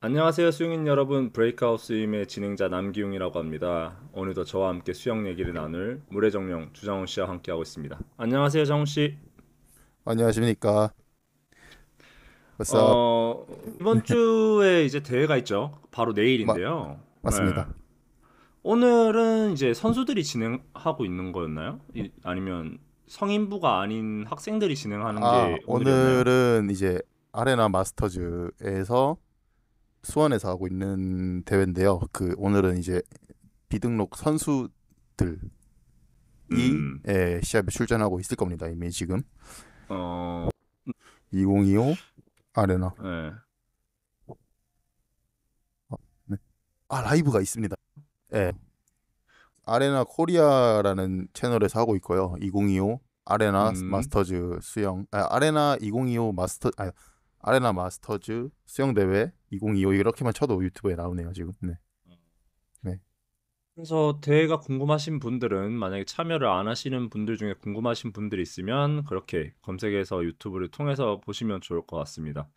안녕하세요, 수영인 여러분. 브레이크아웃 스임의 진행자 남기웅이라고 합니다. 오늘도 저와 함께 수영 얘기를 나눌 물의 정령 주장훈 씨와 함께하고 있습니다. 안녕하세요, 장훈 씨. 안녕하십니까. What's up? 이번 주에 이제 대회가 있죠. 바로 마, 내일인데요. 네. 맞습니다. 오늘은 이제 선수들이 진행하고 있는 거였나요? 아니면 성인부가 아닌 학생들이 진행하는 게 오늘이었나요? 오늘은 이제 아레나 마스터즈에서 수원에서 하고 있는 대회인데요. 오늘은 이제 비등록 선수들이 음, 시합에 출전하고 있을 겁니다. 이미 지금 어, 2025 아레나. 네. 어, 네. 라이브가 있습니다. 예. 아레나 코리아라는 채널에서 하고 있고요. 2025 아레나 음, 마스터즈 수영, 아레나 2025 아레나 마스터즈 수영 대회 2025 이렇게만 쳐도 유튜브에 나오네요 지금. 네, 네, 그래서 대회가 궁금하신 분들은 만약에 참여를 안 하시는 분들 중에 궁금하신 분들이 있으면 그렇게 검색해서 유튜브를 통해서 보시면 좋을 것 같습니다.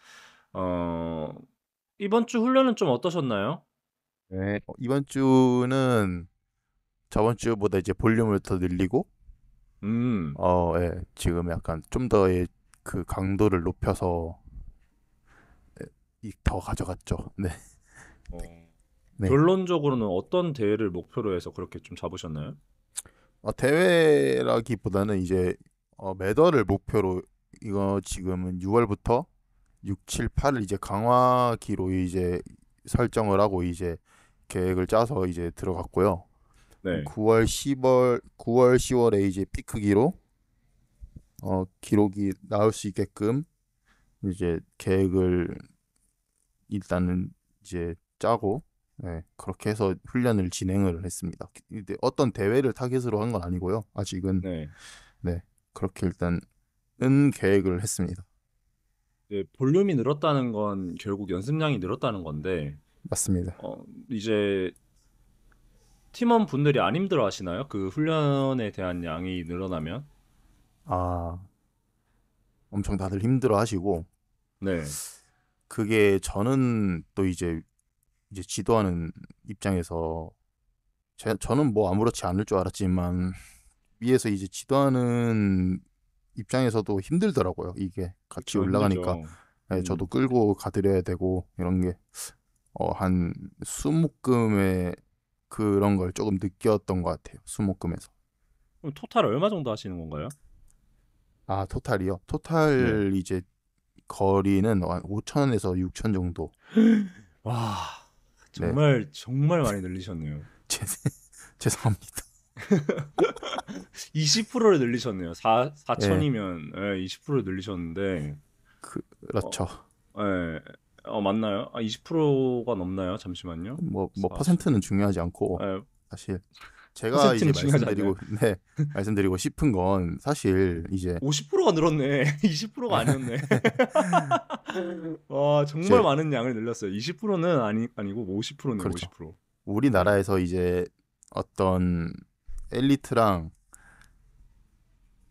어, 이번 주 훈련은 좀 어떠셨나요? 네. 이번 주는 저번 주보다 이제 볼륨을 더 늘리고, 음, 예, 지금 약간 좀 더의 그 강도를 높여서 더 가져갔죠. 네, 어, 네. 결론적으로는 어떤 대회를 목표로 해서 그렇게 좀 잡으셨나요? 대회라기보다는 이제 메달을 목표로 이거 지금은 6월부터 6, 7, 8을 이제 강화기로 이제 설정을 하고 이제 계획을 짜서 이제 들어갔고요. 네. 9월, 10월에 이제 피크기로 기록이 나올 수 있게끔 이제 계획을 일단은 이제 짜고, 네, 그렇게 해서 훈련을 진행을 했습니다. 근데 어떤 대회를 타깃으로 한 건 아니고요. 아직은. 네. 네, 그렇게 일단은 계획을 했습니다. 이제 볼륨이 늘었다는 건 결국 연습량이 늘었다는 건데, 맞습니다. 이제 팀원 분들이 안 힘들어 하시나요? 그 훈련에 대한 양이 늘어나면? 아, 엄청 다들 힘들어 하시고, 네. 그게 저는 또 이제 지도하는 입장에서 저는 뭐 아무렇지 않을 줄 알았지만 위에서 이제 지도하는 입장에서도 힘들더라고요. 이게 같이 그쵸, 올라가니까. 힘들죠. 예, 저도 음. 끌고 가드려야 되고 이런 게 한 수목금에 그런 걸 조금 느꼈던 것 같아요. 수목금에서. 그럼 토탈 얼마 정도 하시는 건가요? 토탈이요. 네. 토탈 이제 거리는 한 5천에서 6천 정도. 와, 네. 정말 정말 많이 늘리셨네요. 죄- 죄송합니다. 20%를 늘리셨네요. 4 예. 4천이면 예, 20%를 늘리셨는데 어, 그렇죠. 예. 맞나요? 20%가 넘나요? 잠시만요. 뭐 4천. 퍼센트는 중요하지 않고 예, 사실 제가 이제 퍼센트는 중요하지 않나요? 말씀드리고 네, 말씀드리고 싶은 건 사실 이제 50%가 늘었네. 20%가 아니었네. 와, 정말 이제 많은 양을 늘렸어요. 20%는 아니고 50%네요. 그렇죠. 50%. 네. 우리나라에서 이제 어떤 엘리트랑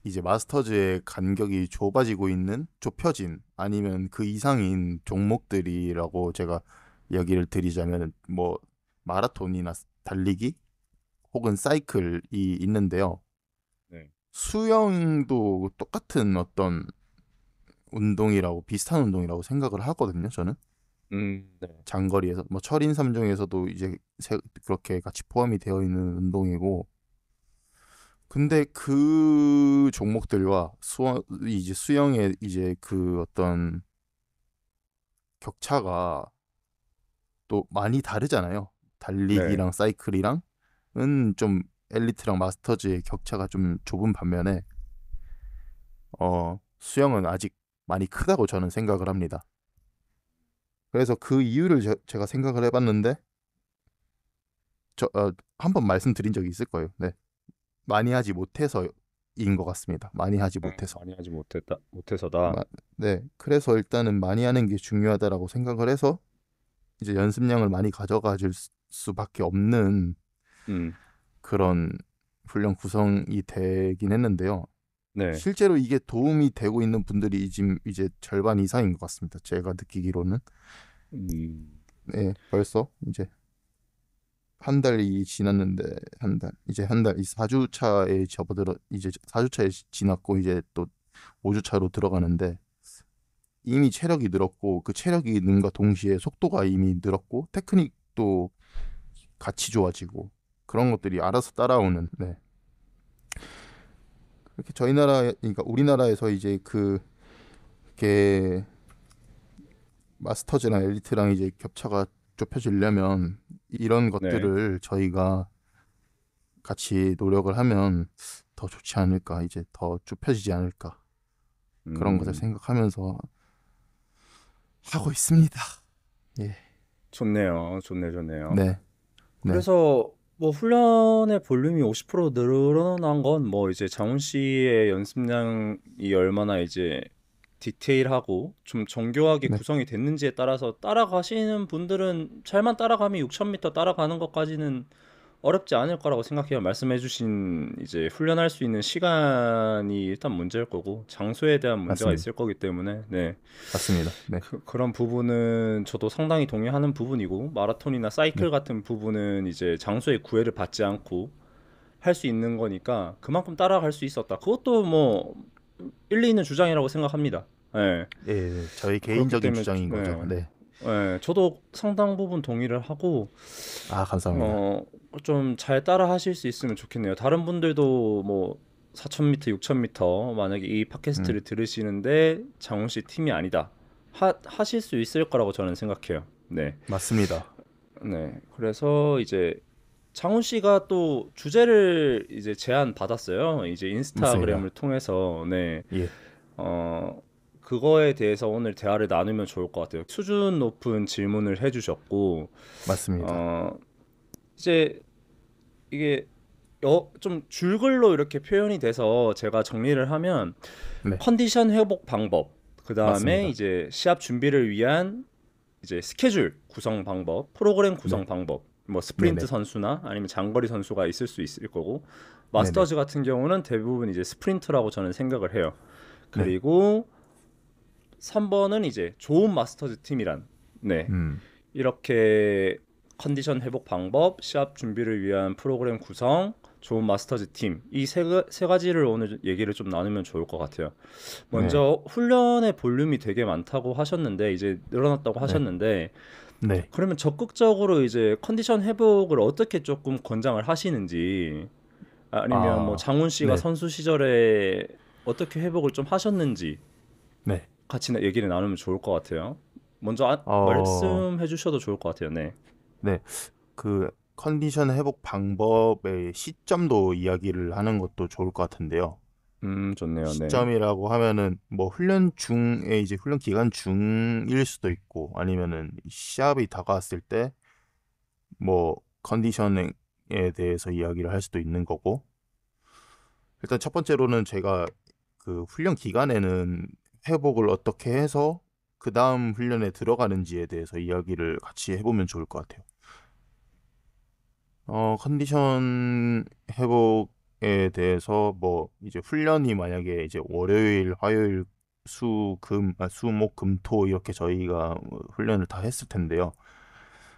이제 마스터즈의 간격이 좁혀진 아니면 그 이상인 종목들이라고 제가 이야기를 드리자면 뭐 마라톤이나 달리기 혹은 사이클이 있는데요. 네. 수영도 똑같은 어떤 운동이라고 비슷한 운동이라고 생각을 하거든요. 저는 네. 장거리에서 뭐 철인 3종에서도 이제 그렇게 같이 포함이 되어 있는 운동이고 근데 그 종목들과 이제 수영의 이제 그 어떤 격차가 또 많이 다르잖아요. 네. 달리기랑 사이클이랑은 좀 엘리트랑 마스터즈의 격차가 좀 좁은 반면에 수영은 아직 많이 크다고 저는 생각을 합니다. 그래서 그 이유를 제가 생각을 해봤는데 한번 말씀드린 적이 있을 거예요. 네. 많이 하지 못해서인 것 같습니다. 많이 하지 못해서. 많이 하지 못해서다. 마- 네. 그래서 일단은 많이 하는 게 중요하다라고 생각을 해서 이제 연습량을 많이 가져가 줄 수밖에 없는 음. 그런 훈련 구성이 되긴 했는데요. 네. 실제로 이게 도움이 되고 있는 분들이 지금 이제 절반 이상인 것 같습니다. 제가 느끼기로는. 음. 네, 벌써 이제 한 달이 지났는데 이제 한 달 이 4주 차에 접어들어 이제 4주 차에 지났고 이제 또 5주 차로 들어가는데 이미 체력이 늘었고 그 체력이 는과 동시에 속도가 이미 늘었고 테크닉도 같이 좋아지고 그런 것들이 알아서 따라오는 네. 그렇게 저희 나라 그러니까 우리나라에서 이제 그게 마스터즈랑 엘리트랑 이제 격차가 좁혀지려면 이런 네. 것들을 저희가 같이 노력을 하면 더 좋지 않을까, 이제 더 좁혀지지 않을까, 그런 것을 음, 생각하면서 하고 있습니다. 예. 좋네요. 좋네, 좋네요. 네, 네, 그래서 뭐 훈련의 볼륨이 50% 늘어난 건 뭐 이제 장훈 씨의 연습량이 얼마나 이제 디테일하고 좀 정교하게 네, 구성이 됐는지에 따라서 따라가시는 분들은 잘만 따라가면 6,000m 따라가는 것까지는 어렵지 않을 거라고 생각해요. 말씀해주신 이제 훈련할 수 있는 시간이 일단 문제일 거고 장소에 대한 문제가 맞습니다. 있을 거기 때문에 네. 맞습니다. 네, 그런 부분은 저도 상당히 동의하는 부분이고 마라톤이나 네, 사이클 같은 부분은 이제 장소의 구애를 받지 않고 할 수 있는 거니까 그만큼 따라갈 수 있었다. 그것도 뭐 일리 있는 주장이라고 생각합니다. 예. 예, 저희 그렇기 개인적인 때문에 주장인 거죠. 네. 네, 예, 저도 상당 부분 동의를 하고 아, 감사합니다. 어, 좀 잘 따라 하실 수 있으면 좋겠네요. 다른 분들도 뭐 4,000m, 6,000m 만약에 이 음, 팟캐스트를 들으시는데 장훈 씨 팀이 아니다. 하실 수 있을 거라고 저는 생각해요. 네. 맞습니다. 네. 그래서 이제 장훈 씨가 또 주제를 이제 제안 받았어요. 이제 인스타그램을 맞습니다. 통해서 네. 예, 어, 그거에 대해서 오늘 대화를 나누면 좋을 것 같아요. 수준 높은 질문을 해주셨고, 맞습니다. 어, 이제 이게 좀 줄글로 이렇게 표현이 돼서 제가 정리를 하면 네, 컨디션 회복 방법, 그 다음에 맞습니다. 이제 시합 준비를 위한 이제 스케줄 구성 방법, 프로그램 네, 구성 방법, 뭐 네, 스프린트 네, 선수나 아니면 장거리 선수가 있을 수 있을 거고, 네, 네, 마스터즈 같은 경우는 대부분 이제 스프린트라고 저는 생각을 해요. 네, 그리고 3번은 이제 좋은 마스터즈 팀이란 네 음, 이렇게 컨디션 회복 방법, 시합 준비를 위한 프로그램 구성, 좋은 마스터즈 팀 이 세 가지를 오늘 얘기를 좀 나누면 좋을 것 같아요. 네, 먼저 훈련의 볼륨이 되게 많다고 하셨는데 이제 늘어났다고 네, 하셨는데 네, 그러면 적극적으로 이제 컨디션 회복을 어떻게 조금 권장을 하시는지 아니면 뭐 아, 장훈 씨가 네, 선수 시절에 어떻게 회복을 좀 하셨는지 네. 같이 얘기를 나누면 좋을 것 같아요. 먼저 어, 말씀해 주셔도 좋을 것 같아요. 네. 네. 그 컨디션 회복 방법의 시점도 이야기를 하는 것도 좋을 것 같은데요. 좋네요. 네. 시점이라고 하면은 뭐 훈련 중에 이제 훈련 기간 중일 수도 있고 아니면은 시합이 다가왔을 때 뭐 컨디셔닝에 대해서 이야기를 할 수도 있는 거고. 일단 첫 번째로는 제가 그 훈련 기간에는 회복을 어떻게 해서 그 다음 훈련에 들어가는지에 대해서 이야기를 같이 해보면 좋을 것 같아요. 컨디션 회복에 대해서 뭐 이제 훈련이 만약에 이제 월요일, 화요일, 수, 목, 금, 토 이렇게 저희가 훈련을 다 했을 텐데요.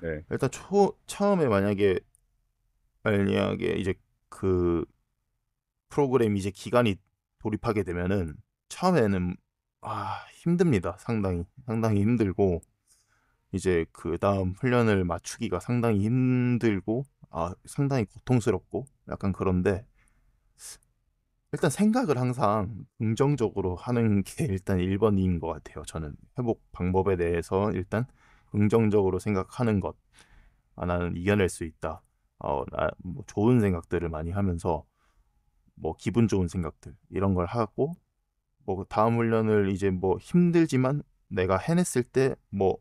네. 일단 처음에 만약에 이제 그 프로그램 이제 기간이 돌입하게 되면은 처음에는 힘듭니다. 상당히 힘들고 이제 그 다음 훈련을 맞추기가 상당히 힘들고 상당히 고통스럽고 약간 그런데 일단 생각을 항상 긍정적으로 하는 게 일단 1번인 것 같아요. 저는 회복 방법에 대해서 일단 긍정적으로 생각하는 것. 나는 이겨낼 수 있다. 뭐 좋은 생각들을 많이 하면서 뭐 기분 좋은 생각들 이런 걸 하고 뭐 다음 훈련을 이제 뭐 힘들지만 내가 해냈을 때 뭐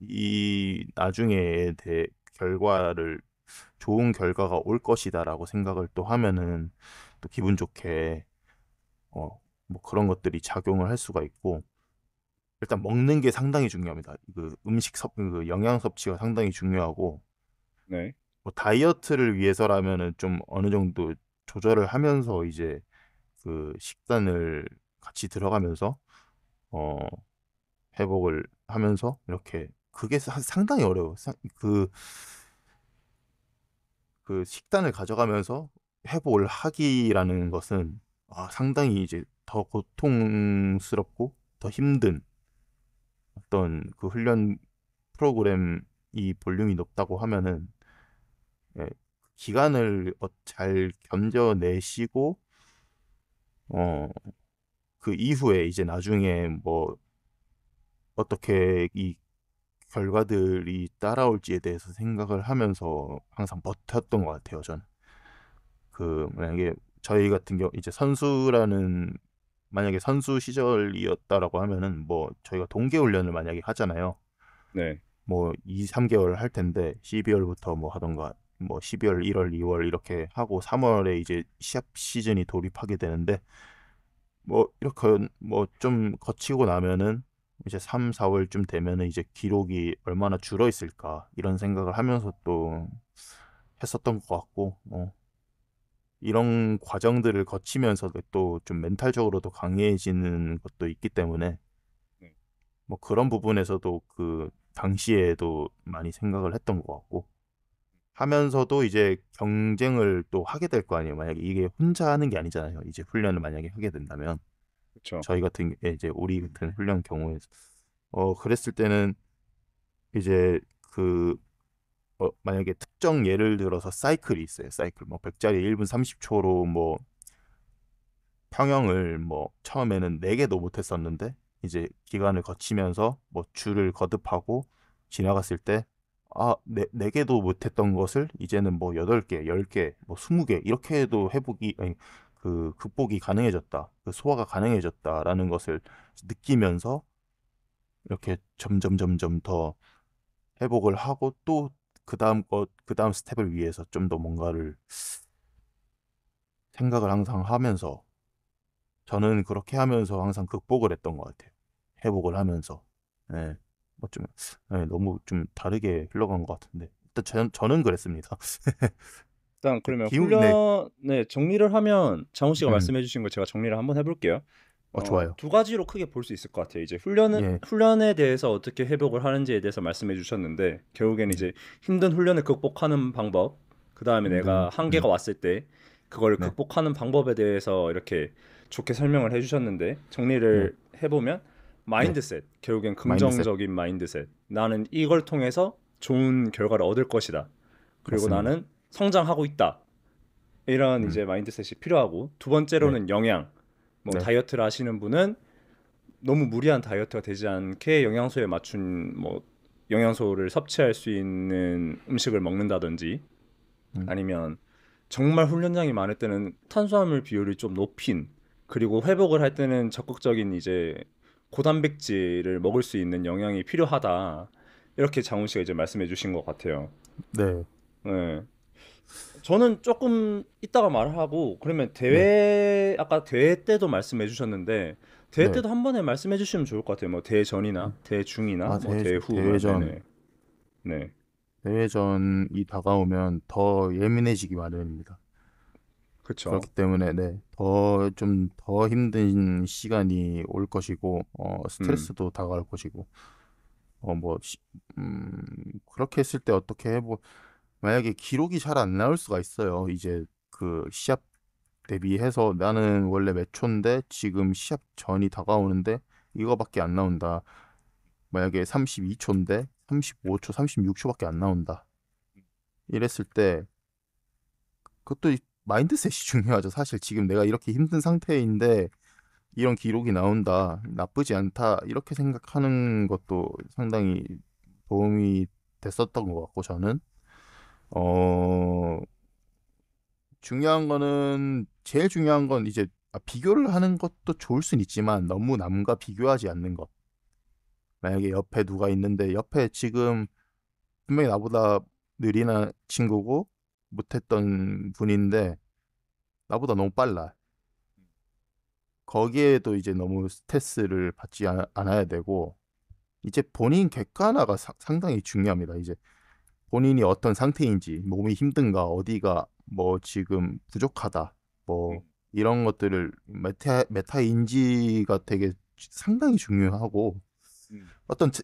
이 나중에 대 결과를 좋은 결과가 올 것이다라고 생각을 또 하면은 또 기분 좋게 뭐 그런 것들이 작용을 할 수가 있고 일단 먹는 게 상당히 중요합니다. 그 영양 섭취가 상당히 중요하고 네. 뭐 다이어트를 위해서라면은 좀 어느 정도 조절을 하면서 이제 그 식단을 같이 들어가면서 어 회복을 하면서 이렇게 그게 상당히 어려워. 그 식단을 가져가면서 회복을 하기라는 것은 상당히 이제 더 고통스럽고 더 힘든 어떤 그 훈련 프로그램 이 볼륨이 높다고 하면은 예, 기간을 잘 견뎌내시고 어, 그 이후에 이제 나중에 뭐 어떻게 이 결과들이 따라올지에 대해서 생각을 하면서 항상 버텼던 것 같아요, 저는. 그 만약에 저희 같은 경우 이제 선수라는 만약에 선수 시절이었다라고 하면은 뭐 저희가 동계 훈련을 만약에 하잖아요. 네. 뭐 2, 3개월 할 텐데 12월부터 뭐 하던가 뭐 12월, 1월, 2월 이렇게 하고 3월에 이제 시합 시즌이 돌입하게 되는데 뭐 이렇게 뭐 좀 거치고 나면은 이제 3, 4월쯤 되면은 이제 기록이 얼마나 줄어 있을까 이런 생각을 하면서 또 했었던 것 같고 이런 과정들을 거치면서도 또 좀 멘탈적으로도 강해지는 것도 있기 때문에 네. 뭐 그런 부분에서도 그 당시에도 많이 생각을 했던 것 같고 하면서도 이제 경쟁을 또 하게 될 거 아니에요. 만약에 이게 혼자 하는 게 아니잖아요. 이제 훈련을 만약에 하게 된다면 그쵸. 저희 같은 이제 우리 같은 훈련 경우에 그랬을 때는 이제 그 만약에 특정 예를 들어서 사이클이 있어요. 사이클 뭐 100짜리 1분 30초로 뭐 평형을 뭐 처음에는 4개도 못 했었는데 이제 기간을 거치면서 뭐 줄을 거듭하고 지나갔을 때 네 개도 못 했던 것을 이제는 뭐 8개, 10개, 뭐 20개 이렇게 해도 회복이 아니 그 극복이 가능해졌다. 그 소화가 가능해졌다라는 것을 느끼면서 이렇게 점점 점점 더 회복을 하고 또 그다음 스텝을 위해서 좀 더 뭔가를 생각을 항상 하면서 저는 그렇게 하면서 항상 극복을 했던 것 같아요. 회복을 하면서. 예. 뭐 좀, 너무 좀 다르게 흘러간 것 같은데. 일단 저는 그랬습니다. 일단 그러면 네. 훈련의 정리를 하면 장훈 씨가 음, 말씀해 주신 거 제가 정리를 한번 해볼게요. 좋아요. 두 가지로 크게 볼 수 있을 것 같아요. 이제 예, 훈련에 대해서 어떻게 회복을 하는지에 대해서 말씀해 주셨는데 결국엔 네. 이제 힘든 훈련을 극복하는 방법, 그 다음에 내가 힘든, 한계가 왔을 때 그걸 네, 극복하는 방법에 대해서 이렇게 좋게 설명을 해주셨는데 네, 정리를 해보면 네. 마인드셋, 결국엔 마인드셋. 긍정적인 마인드셋. 나는 이걸 통해서 좋은 결과를 얻을 것이다. 그리고 맞습니다. 나는 성장하고 있다. 이런 음, 이제 마인드셋이 필요하고 두 네, 번째로는 영양. 뭐 네, 다이어트를 하시는 분은 너무 무리한 다이어트가 되지 않게 영양소에 맞춘 뭐 영양소를 섭취할 수 있는 음식을 먹는다든지 음, 아니면 정말 훈련량이 많을 때는 탄수화물 비율이 좀 높인 그리고 회복을 할 때는 적극적인 이제 고단백질을 먹을 수 있는 영양이 필요하다. 이렇게 장훈 씨가 이제 말씀해 주신 것 같아요. 네, 네. 저는 조금 이따가 말하고 그러면 네, 아까 대회 때도 말씀해 주셨는데 대회 네. 때도 한 번에 말씀해 주시면 좋을 것 같아요. 뭐 대회 전이나 음. 대회 중이나 뭐 대회 후 뭐 대회전, 네네. 네. 대회전이 다가오면 더 예민해지기 마련입니다. 그쵸. 그렇기 때문에 네, 더 힘든 시간이 올 것이고 음. 스트레스도 다가올 것이고 뭐 그렇게 했을 때 어떻게 해보 만약에 기록이 잘 안 나올 수가 있어요. 이제 그 시합 대비해서 나는 원래 몇 초인데 지금 시합 전이 다가오는데 이거밖에 안 나온다. 만약에 32초인데 35초, 36초밖에 안 나온다. 이랬을 때 그것도 마인드셋이 중요하죠. 사실 지금 내가 이렇게 힘든 상태인데 이런 기록이 나온다. 나쁘지 않다. 이렇게 생각하는 것도 상당히 도움이 됐었던 것 같고 저는 어 제일 중요한 건 이제 비교를 하는 것도 좋을 순 있지만 너무 남과 비교하지 않는 것. 만약에 옆에 누가 있는데 옆에 지금 분명히 나보다 느리나 친구고 못했던 분인데 나보다 너무 빨라. 거기에도 이제 너무 스트레스를 받지 않아야 되고 이제 본인 객관화가 상당히 중요합니다. 이제 본인이 어떤 상태인지, 몸이 힘든가, 어디가 뭐 지금 부족하다, 뭐 음. 이런 것들을 메타 인지가 되게 상당히 중요하고 음.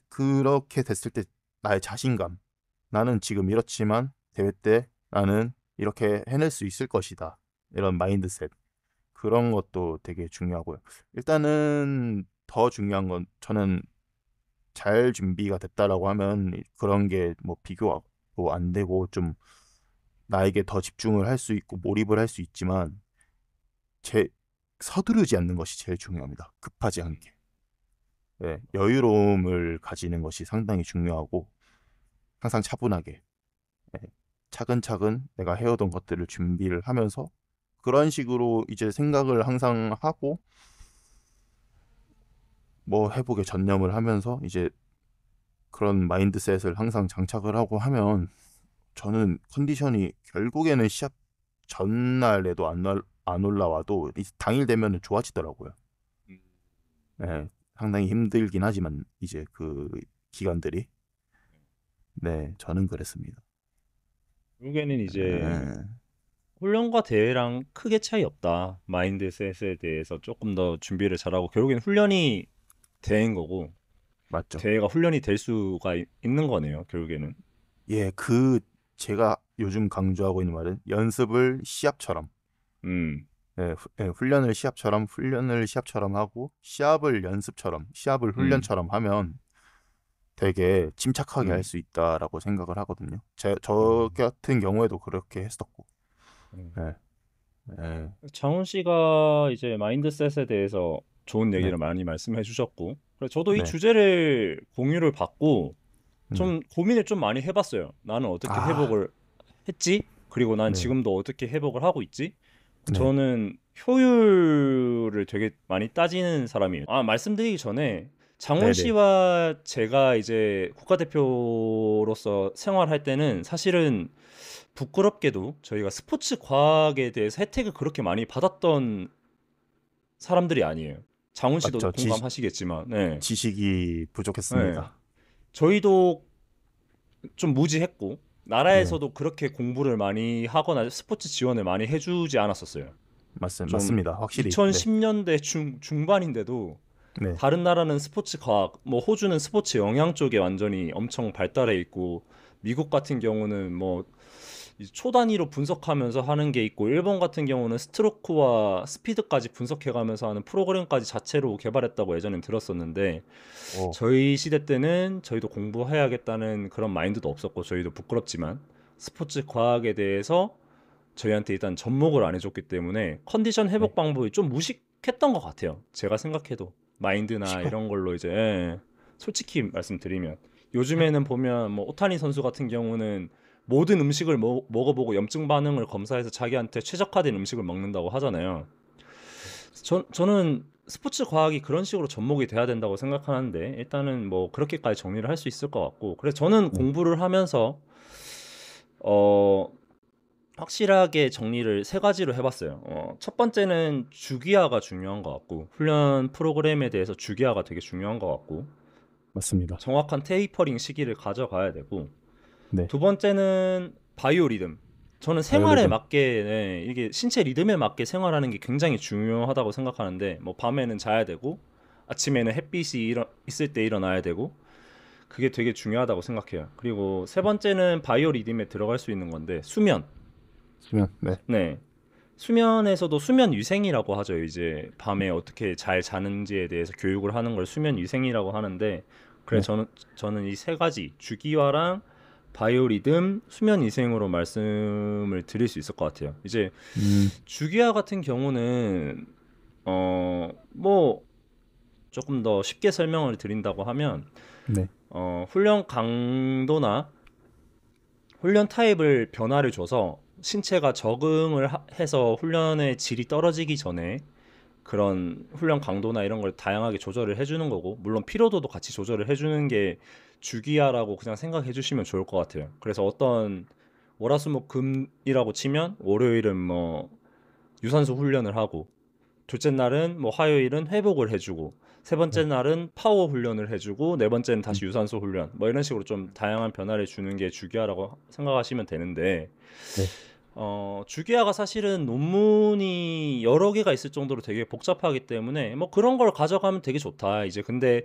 그렇게 됐을 때 나의 자신감. 나는 지금 이렇지만 대회 때 나는 이렇게 해낼 수 있을 것이다. 이런 마인드셋. 그런 것도 되게 중요하고요. 일단은 더 중요한 건 저는 잘 준비가 됐다라고 하면 그런 게 뭐 비교가 뭐 안 되고 좀 나에게 더 집중을 할 수 있고 몰입을 할 수 있지만 제 서두르지 않는 것이 제일 중요합니다. 급하지 않게. 네, 여유로움을 가지는 것이 상당히 중요하고 항상 차분하게 네, 차근차근 내가 해오던 것들을 준비를 하면서 그런 식으로 이제 생각을 항상 하고 뭐 회복에 전념을 하면서 이제 그런 마인드셋을 항상 장착을 하고 하면 저는 컨디션이 결국에는 시합 전날에도 안 올라와도 당일 되면 좋아지더라고요. 음. 네, 상당히 힘들긴 하지만 이제 그 기간들이 네, 저는 그랬습니다. 결국에는 이제 네, 훈련과 대회랑 크게 차이 없다. 마인드셋에 대해서 조금 더 준비를 잘하고 결국엔 훈련이 대회인 거고 맞죠. 대회가 훈련이 될 수가 있는 거네요. 결국에는. 예, 제가 요즘 강조하고 있는 말은 연습을 시합처럼 음, 예, 훈련을 시합처럼 하고 시합을 연습처럼 시합을 음, 훈련처럼 하면 되게 침착하게 할 음. 수 있다라고 생각을 하거든요. 저 어, 같은 경우에도 그렇게 했었고. 음. 네, 네, 장훈 씨가 이제 마인드셋에 대해서 좋은 네, 얘기를 많이 말씀해 주셨고, 그래서 저도 이 네, 주제를 공유를 받고 네. 좀 고민을 좀 많이 해봤어요. 나는 어떻게 아, 회복을 했지? 그리고 난 네, 지금도 어떻게 회복을 하고 있지? 네, 저는 효율을 되게 많이 따지는 사람이에요. 아, 말씀드리기 전에 장훈 네, 네. 씨와 제가 이제 국가대표로서 생활할 때는 사실은 부끄럽게도 저희가 스포츠 과학에 대해서 혜택을 그렇게 많이 받았던 사람들이 아니에요. 장훈 씨도 맞죠. 공감하시겠지만, 네, 지식이 네. 부족했습니다. 저희도 좀 무지했고 네, 나라에서도 그렇게 공부를 많이 하거나 스포츠 지원을 많이 해주지 않았었어요. 좀 맞습니다. 확실히. 네, 2010년대 중반인데도 네, 다른 나라는 스포츠 과학, 뭐 호주는 스포츠 영양 쪽에 완전히 엄청 발달해 있고 미국 같은 경우는 뭐 초 단위로 분석하면서 하는 게 있고 일본 같은 경우는 스트로크와 스피드까지 분석해가면서 하는 프로그램까지 자체로 개발했다고 예전엔 들었었는데 오, 저희 시대 때는 저희도 공부해야겠다는 그런 마인드도 없었고 저희도 부끄럽지만 스포츠 과학에 대해서 저희한테 일단 접목을 안 해줬기 때문에 컨디션 네. 회복 방법이 좀 무식했던 것 같아요. 제가 생각해도 마인드나 시간, 이런 걸로 이제 솔직히 말씀드리면 요즘에는 보면 뭐 오타니 선수 같은 경우는 모든 음식을 먹어보고 염증 반응을 검사해서 자기한테 최적화된 음식을 먹는다고 하잖아요. 저는 스포츠 과학이 그런 식으로 접목이 돼야 된다고 생각하는데 일단은 뭐 그렇게까지 정리를 할 수 있을 것 같고 그래서 저는 네, 공부를 하면서 어 확실하게 정리를 세 가지로 해봤어요. 첫 번째는 주기화가 중요한 것 같고 훈련 프로그램에 대해서 주기화가 되게 중요한 것 같고 맞습니다. 정확한 테이퍼링 시기를 가져가야 되고 네, 두 번째는 바이오 리듬. 저는 생활에 바이올리듬. 맞게 이게 신체 리듬에 맞게 생활하는 게 굉장히 중요하다고 생각하는데 뭐 밤에는 자야 되고 아침에는 햇빛이 있을 때 일어나야 되고 그게 되게 중요하다고 생각해요. 그리고 세 번째는 바이오 리듬에 들어갈 수 있는 건데 수면. 수면, 네, 네. 수면에서도 수면 위생이라고 하죠. 이제 밤에 어떻게 잘 자는지에 대해서 교육을 하는 걸 수면 위생이라고 하는데 그래 네, 저는 이 세 가지 주기화랑 바이오리듬, 수면 위생으로 말씀을 드릴 수 있을 것 같아요. 이제 음, 주기화 같은 경우는 뭐 조금 더 쉽게 설명을 드린다고 하면 네, 훈련 강도나 훈련 타입을 변화를 줘서 신체가 적응을 해서 훈련의 질이 떨어지기 전에 그런 훈련 강도나 이런 걸 다양하게 조절을 해주는 거고 물론 피로도도 같이 조절을 해주는 게 주기야라고 그냥 생각해 주시면 좋을 것 같아요. 그래서 어떤 월화수목금이라고 치면 월요일은 뭐 유산소 훈련을 하고 둘째 날은 뭐 화요일은 회복을 해주고 세 번째 네, 날은 파워 훈련을 해주고 네 번째는 음, 다시 유산소 훈련 뭐 이런 식으로 좀 다양한 변화를 주는 게 주기야라고 생각하시면 되는데 네, 주기야가 사실은 논문이 여러 개가 있을 정도로 되게 복잡하기 때문에 뭐 그런 걸 가져가면 되게 좋다. 이제 근데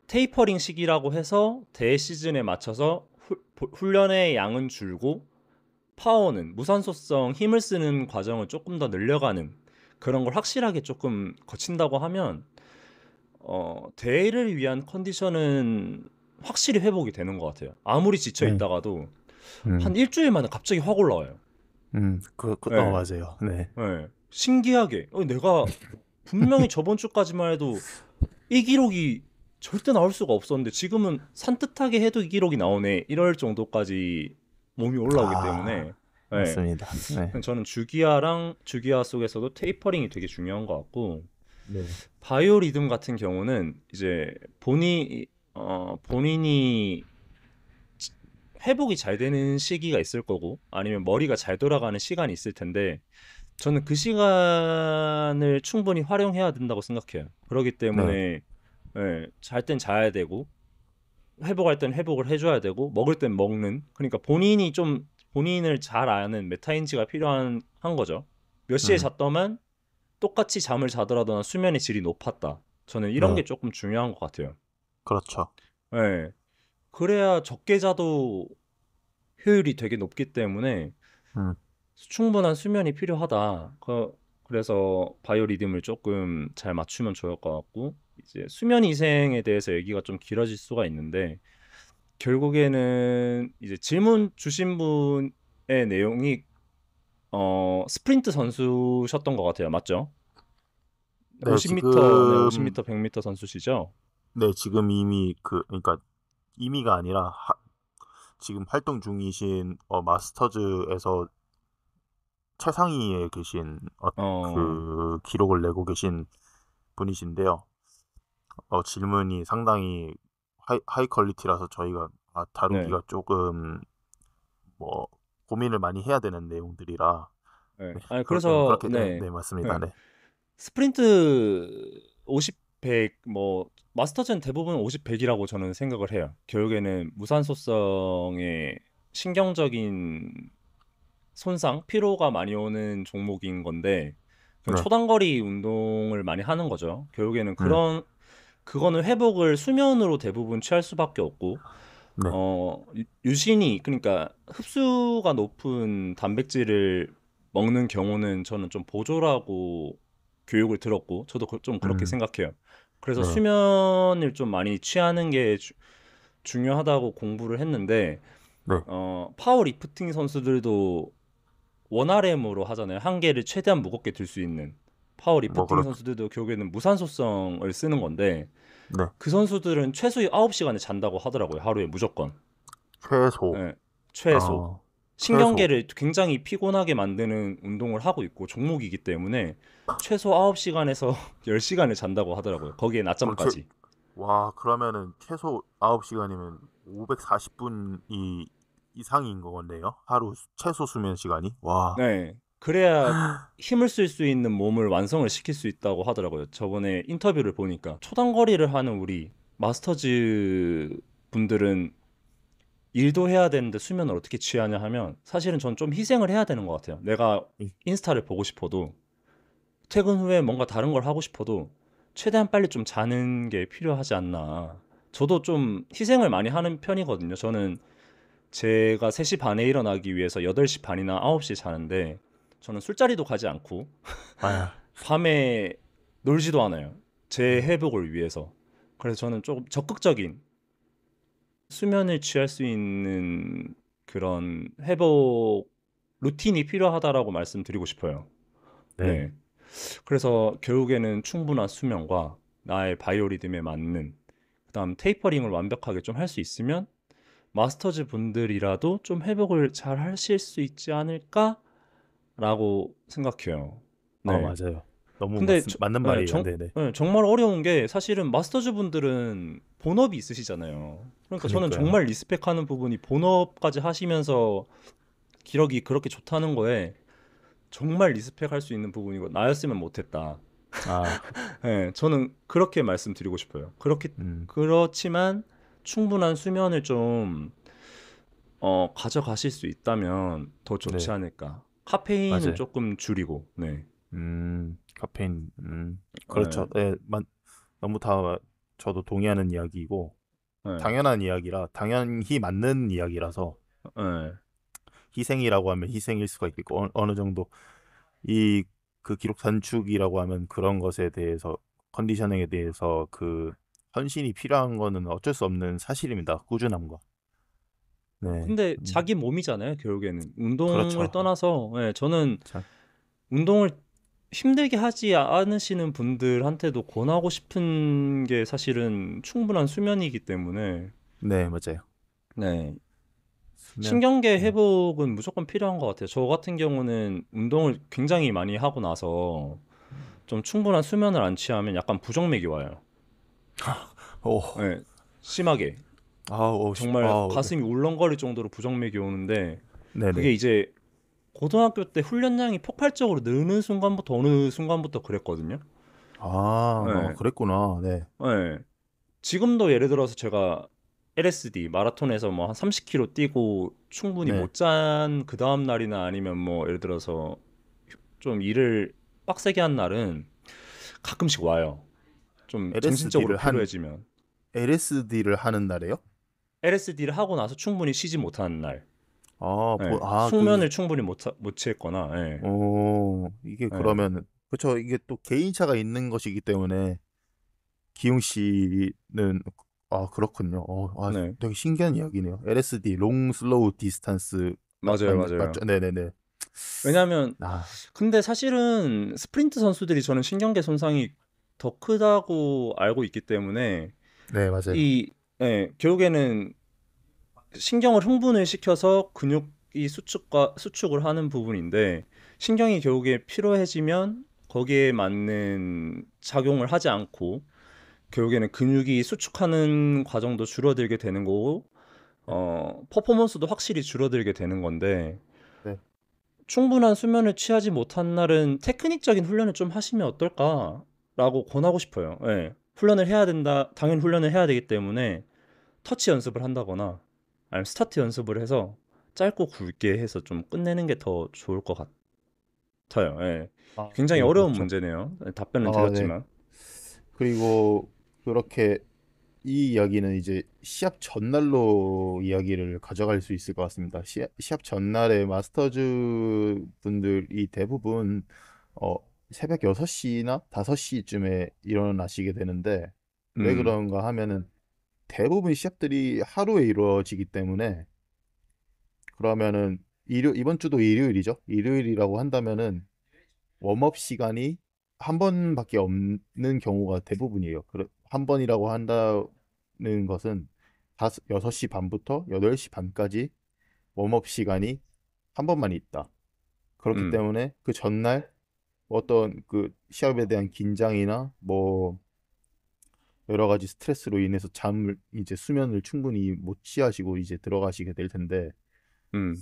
테이퍼링 시기라고 해서 대회 시즌에 맞춰서 훈련의 양은 줄고 파워는 무산소성 힘을 쓰는 과정을 조금 더 늘려가는 그런 걸 확실하게 조금 거친다고 하면 대회를 위한 컨디션은 확실히 회복이 되는 것 같아요. 아무리 지쳐 네. 있다가도 음, 한 일주일 만에 갑자기 확 올라와요. 어, 네, 맞아요. 네. 네. 신기하게 내가 분명히 저번 주까지만 해도 이 기록이 절대 나올 수가 없었는데 지금은 산뜻하게 해도 이 기록이 나오네 이럴 정도까지 몸이 올라오기 아, 때문에 네. 맞습니다. 네. 저는 주기아 속에서도 테이퍼링이 되게 중요한 것 같고 네. 바이오 리듬 같은 경우는 이제 본인이 회복이 잘 되는 시기가 있을 거고 아니면 머리가 잘 돌아가는 시간이 있을 텐데 저는 그 시간을 충분히 활용해야 된다고 생각해요. 그렇기 네. 때문에 잘 땐 자야 되고 회복할 땐 회복을 해줘야 되고 먹을 땐 먹는 그러니까 본인이 좀 본인을 잘 아는 메타인지가 필요한 한 거죠. 몇 시에 음, 잤더만 똑같이 잠을 자더라도 난 수면의 질이 높았다. 저는 이런 게 네. 조금 중요한 것 같아요. 그렇죠. 예. 그래야 적게 자도 효율이 되게 높기 때문에 음, 충분한 수면이 필요하다. 그래서 바이오 리듬을 조금 잘 맞추면 좋을 것 같고 이제 수면 위생에 대해서 얘기가 좀 길어질 수가 있는데 결국에는 이제 질문 주신 분의 내용이 스프린트 선수셨던 것 같아요. 맞죠? 네, 50m, 네, 지금, 50m, 100m 선수시죠? 네, 지금 이미 그러니까 이미가 아니라 지금 활동 중이신 마스터즈에서 최상위에 계신 어, 그 기록을 내고 계신 분이신데요. 질문이 상당히 하이 퀄리티라서 저희가 네, 다루기가 조금 뭐 고민을 많이 해야 되는 내용들이라 네. 네, 아니 그래서 그렇게 네, 네, 네, 맞습니다. 네. 네. 스프린트 50, 100, 뭐 마스터즈는 대부분 50, 100이라고 저는 생각을 해요. 결국에는 무산소성의 신경적인 손상, 피로가 많이 오는 종목인 건데 그냥 네. 초단거리 운동을 많이 하는 거죠. 결국에는 음. 그거는 회복을 수면으로 대부분 취할 수밖에 없고 네. 유신이 그러니까 흡수가 높은 단백질을 먹는 경우는 저는 좀 보조라고 교육을 들었고 저도 좀 그렇게 음. 생각해요. 그래서 네. 수면을 좀 많이 취하는 게 중요하다고 공부를 했는데 네. 파워 리프팅 선수들도 원RM으로 하잖아요. 한 개를 최대한 무겁게 들 수 있는 파워 뭐 리프팅 그렇죠. 선수들도 결국에는 무산소성을 쓰는 건데 네. 그 선수들은 최소 9시간을 잔다고 하더라고요. 하루에 무조건. 최소. 예, 최소. 어. 최소. 신경계를 굉장히 피곤하게 만드는 운동을 하고 있고 종목이기 때문에 최소 9시간에서 10시간을 잔다고 하더라고요. 거기에 그럼 낮잠까지. 와, 그러면은 최소 9시간이면 540분이 이상인 거네요. 하루 최소 수면 시간이. 와. 네. 그래야 힘을 쓸 수 있는 몸을 완성을 시킬 수 있다고 하더라고요. 저번에 인터뷰를 보니까 초단거리를 하는 우리 마스터즈 분들은 일도 해야 되는데 수면을 어떻게 취하냐 하면 사실은 전 좀 희생을 해야 되는 것 같아요. 내가 이- 인스타를 보고 싶어도 퇴근 후에 뭔가 다른 걸 하고 싶어도 최대한 빨리 좀 자는 게 필요하지 않나. 저도 좀 희생을 많이 하는 편이거든요. 저는 제가 3시 반에 일어나기 위해서 8시 반이나 9시에 자는데 저는 술자리도 가지 않고 아, 밤에 놀지도 않아요. 제 음. 회복을 위해서. 그래서 저는 조금 적극적인 수면을 취할 수 있는 그런 회복 루틴이 필요하다라고 말씀드리고 싶어요. 네. 네. 그래서 결국에는 충분한 수면과 나의 바이오리듬에 맞는 그다음 테이퍼링을 완벽하게 좀 할 수 있으면 마스터즈 분들이라도 좀 회복을 잘 하실 수 있지 않을까라고 생각해요. 네. 맞아요. 너무 근데 맞는 말이에요. 네네. 정말 어려운 게 사실은 마스터즈 분들은 본업이 있으시잖아요. 그러니까 저는 그니까요. 정말 리스펙하는 부분이 본업까지 하시면서 기록이 그렇게 좋다는 거에 정말 리스펙할 수 있는 부분이고 나였으면 못했다. 아, 저는 그렇게 말씀드리고 싶어요. 음, 그렇지만 충분한 수면을 좀 가져가실 수 있다면 더 좋지 네, 않을까. 카페인은 맞아요. 조금 줄이고, 네. 카페인, 예, 그렇죠. 네, 너무 다 저도 동의하는 이야기이고 네, 당연한 이야기라 당연히 맞는 이야기라서 네. 희생이라고 하면 희생일 수가 있겠고 어느 정도 이 그 기록 단축이라고 하면 그런 것에 대해서 컨디셔닝에 대해서 그 헌신이 필요한 거는 어쩔 수 없는 사실입니다. 꾸준함과. 네. 근데 자기 몸이잖아요, 결국에는. 운동을 그렇죠. 떠나서, 예, 저는 자, 운동을 힘들게 하지 않으시는 분들한테도 권하고 싶은 게 사실은 충분한 수면이기 때문에, 네, 맞아요. 네. 수면. 신경계 네. 회복은 무조건 필요한 것 같아요. 저 같은 경우는 운동을 굉장히 많이 하고 나서 좀 충분한 수면을 안 취하면 약간 부정맥이 와요. 오, 네, 심하게. 정말 네. 가슴이 울렁거릴 정도로 부정맥이 오는데 그게 네네. 이제 고등학교 때 훈련량이 폭발적으로 느는 순간부터 어느 순간부터 그랬거든요. 네, 그랬구나. 네. 네. 지금도 예를 들어서 제가 LSD 마라톤에서 뭐 한 30km 뛰고 충분히 네. 못 잔 그 다음 날이나 아니면 뭐 예를 들어서 좀 일을 빡세게 한 날은 가끔씩 와요. 좀 정신적으로 LSD를 한 피로해지면. LSD를 하는 날에요? LSD를 하고 나서 충분히 쉬지 못하는 날. 예, 그게 숙면을 충분히 못 취했거나, 예, 이게 예, 그러면 그쵸. 이게 또 개인차가 있는 것이기 때문에 기용 씨는 그렇군요. 네, 되게 신기한 이야기네요. LSD, 롱 슬로우 디스턴스 맞아요, 맞죠? 맞아요. 네네네. 왜냐면, 아, 근데 사실은 스프린트 선수들이 저는 신경계 손상이 더 크다고 알고 있기 때문에, 네, 맞아요. 이, 예, 결국에는 신경을 흥분을 시켜서 근육이 수축을 하는 부분인데, 신경이 결국에 피로해지면 거기에 맞는 작용을 하지 않고, 결국에는 근육이 수축하는 과정도 줄어들게 되는 거고, 네, 퍼포먼스도 확실히 줄어들게 되는 건데, 네. 충분한 수면을 취하지 못한 날은 테크닉적인 훈련을 좀 하시면 어떨까라고 권하고 싶어요. 예. 훈련을 해야 된다. 당연히 훈련을 해야 되기 때문에 터치 연습을 한다거나 아니면 스타트 연습을 해서 짧고 굵게 해서 좀 끝내는 게 더 좋을 것 같아요. 예. 굉장히 네, 어려운 그렇죠. 문제네요. 답변은 네. 드렸지만. 그리고 그렇게 이 이야기는 이제 시합 전날로 이야기를 가져갈 수 있을 것 같습니다. 시합 전날에 마스터즈 분들이 대부분 어, 새벽 6시나 5시쯤에 일어나시게 되는데 왜 음, 그런가 하면은 대부분 시합들이 하루에 이루어지기 때문에 그러면은 이번 주도 일요일이죠. 일요일이라고 한다면은 웜업 시간이 한 번밖에 없는 경우가 대부분이에요. 한 번이라고 한다는 것은 6시 반부터 8시 반까지 웜업 시간이 한 번만 있다. 그렇기 음, 때문에 그 전날 어떤 그 시합에 대한 긴장이나 뭐 여러 가지 스트레스로 인해서 잠을 이제 수면을 충분히 못 취하시고 이제 들어가시게 될 텐데 음.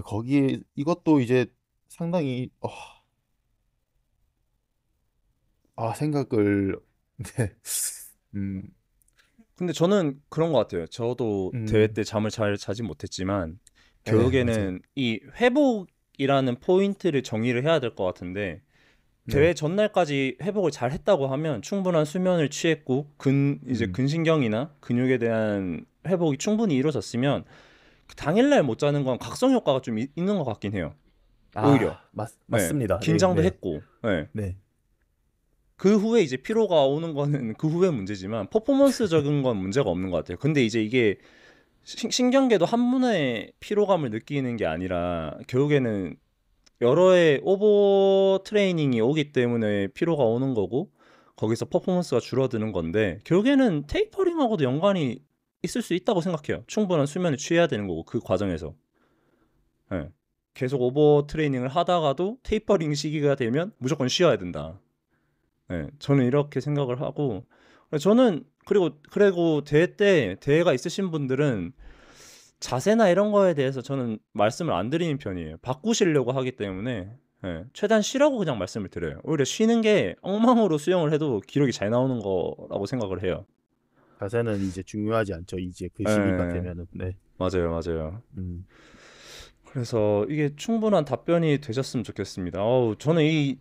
거기에 이것도 이제 상당히 생각을 네. 음, 근데 저는 그런 것 같아요. 저도 대회 음, 때 잠을 잘 자지 못했지만 네, 맞아요. 결국에는 이 회복이라는 포인트를 정의를 해야 될 것 같은데 네, 대회 전날까지 회복을 잘 했다고 하면 충분한 수면을 취했고 이제 음, 근신경이나 근육에 대한 회복이 충분히 이루어졌으면 그 당일날 못 자는 건 각성 효과가 좀 있는 것 같긴 해요. 오히려. 네. 맞습니다. 네, 긴장도 네, 했고. 네. 네, 그 후에 이제 피로가 오는 거는 그 후에 문제지만 퍼포먼스적인 건 문제가 없는 것 같아요. 근데 이제 이게 신경계도 한 번에 피로감을 느끼는 게 아니라 결국에는 여러 해 오버 트레이닝이 오기 때문에 피로가 오는 거고 거기서 퍼포먼스가 줄어드는 건데 결국에는 테이퍼링하고도 연관이 있을 수 있다고 생각해요. 충분한 수면을 취해야 되는 거고 그 과정에서. 예. 계속 오버 트레이닝을 하다가도 테이퍼링 시기가 되면 무조건 쉬어야 된다. 예. 저는 이렇게 생각을 하고 저는 그리고 대회가 있으신 분들은 자세나 이런 거에 대해서 저는 말씀을 안 드리는 편이에요. 바꾸시려고 하기 때문에 예, 최대한 쉬라고 그냥 말씀을 드려요. 오히려 쉬는 게 엉망으로 수영을 해도 기록이 잘 나오는 거라고 생각을 해요. 자세는 이제 중요하지 않죠. 이제 그 시기가 예, 되면은, 네, 맞아요, 맞아요. 음, 그래서 이게 충분한 답변이 되셨으면 좋겠습니다. 저는 이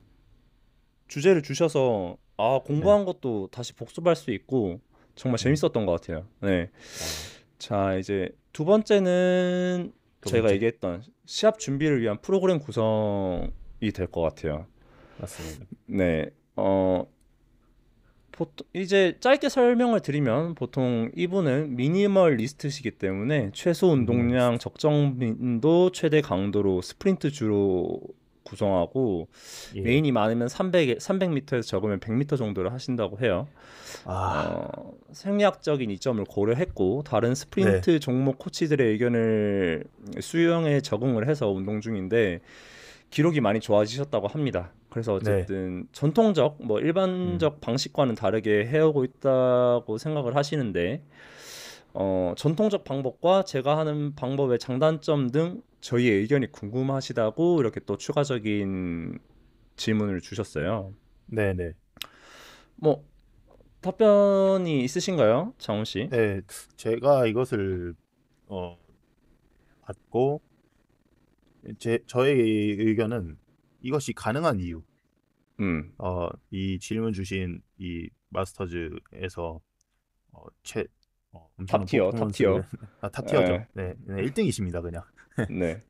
주제를 주셔서 네, 공부한 것도 다시 복습할 수 있고 정말 네. 재밌었던 것 같아요. 네. 어, 자, 이제 두 번째는 두 제가 번째. 얘기했던 시합 준비를 위한 프로그램 구성이 될 것 같아요. 맞습니다. 네. 보통 이제 짧게 설명을 드리면 보통 이분은 미니멀리스트시기 때문에 최소 운동량, 미니멀리스트. 적정 빈도, 최대 강도로 스프린트 주로 구성하고 예. 메인이 많으면 300m에서 적으면 100m 정도를 하신다고 해요. 아, 생리학적인 이점을 고려했고 다른 네, 스프린트 종목 코치들의 의견을 수용에 적응을 해서 운동 중인데 기록이 많이 좋아지셨다고 합니다. 그래서 네, 어쨌든 전통적 뭐 음, 일반적 방식과는 다르게 해오고 있다고 생각을 하시는데 전통적 방법과 제가 하는 방법의 장단점 등 저희의 의견이 궁금하시다고 이렇게 또 추가적인 질문을 주셨어요. 네, 네. 뭐 답변이 있으신가요, 장훈 씨? 네, 제가 이것을 어, 받고 저의 의견은 이것이 가능한 이유. 음, 이 질문 주신 이 마스터즈에서 최 엄청난 탑티어, 퍼포먼스를 탑티어. 탑티어죠. 에, 네, 네, 1등이십니다, 그냥. 네.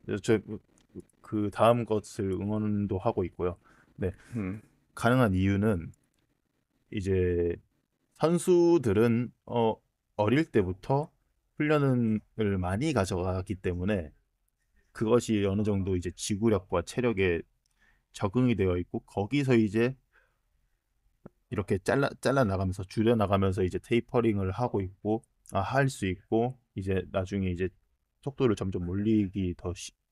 저그 다음 것을 응원도 하고 있고요. 네, 음, 가능한 이유는 이제 선수들은 어릴 때부터 훈련을 많이 가져가기 때문에 그것이 어느 정도 이제 지구력과 체력에 적응이 되어 있고 거기서 이제 이렇게 잘라 나가면서 줄여 나가면서 이제 테이퍼링을 하고 있고 할 수 있고 이제 나중에 이제 속도를 점점 올리기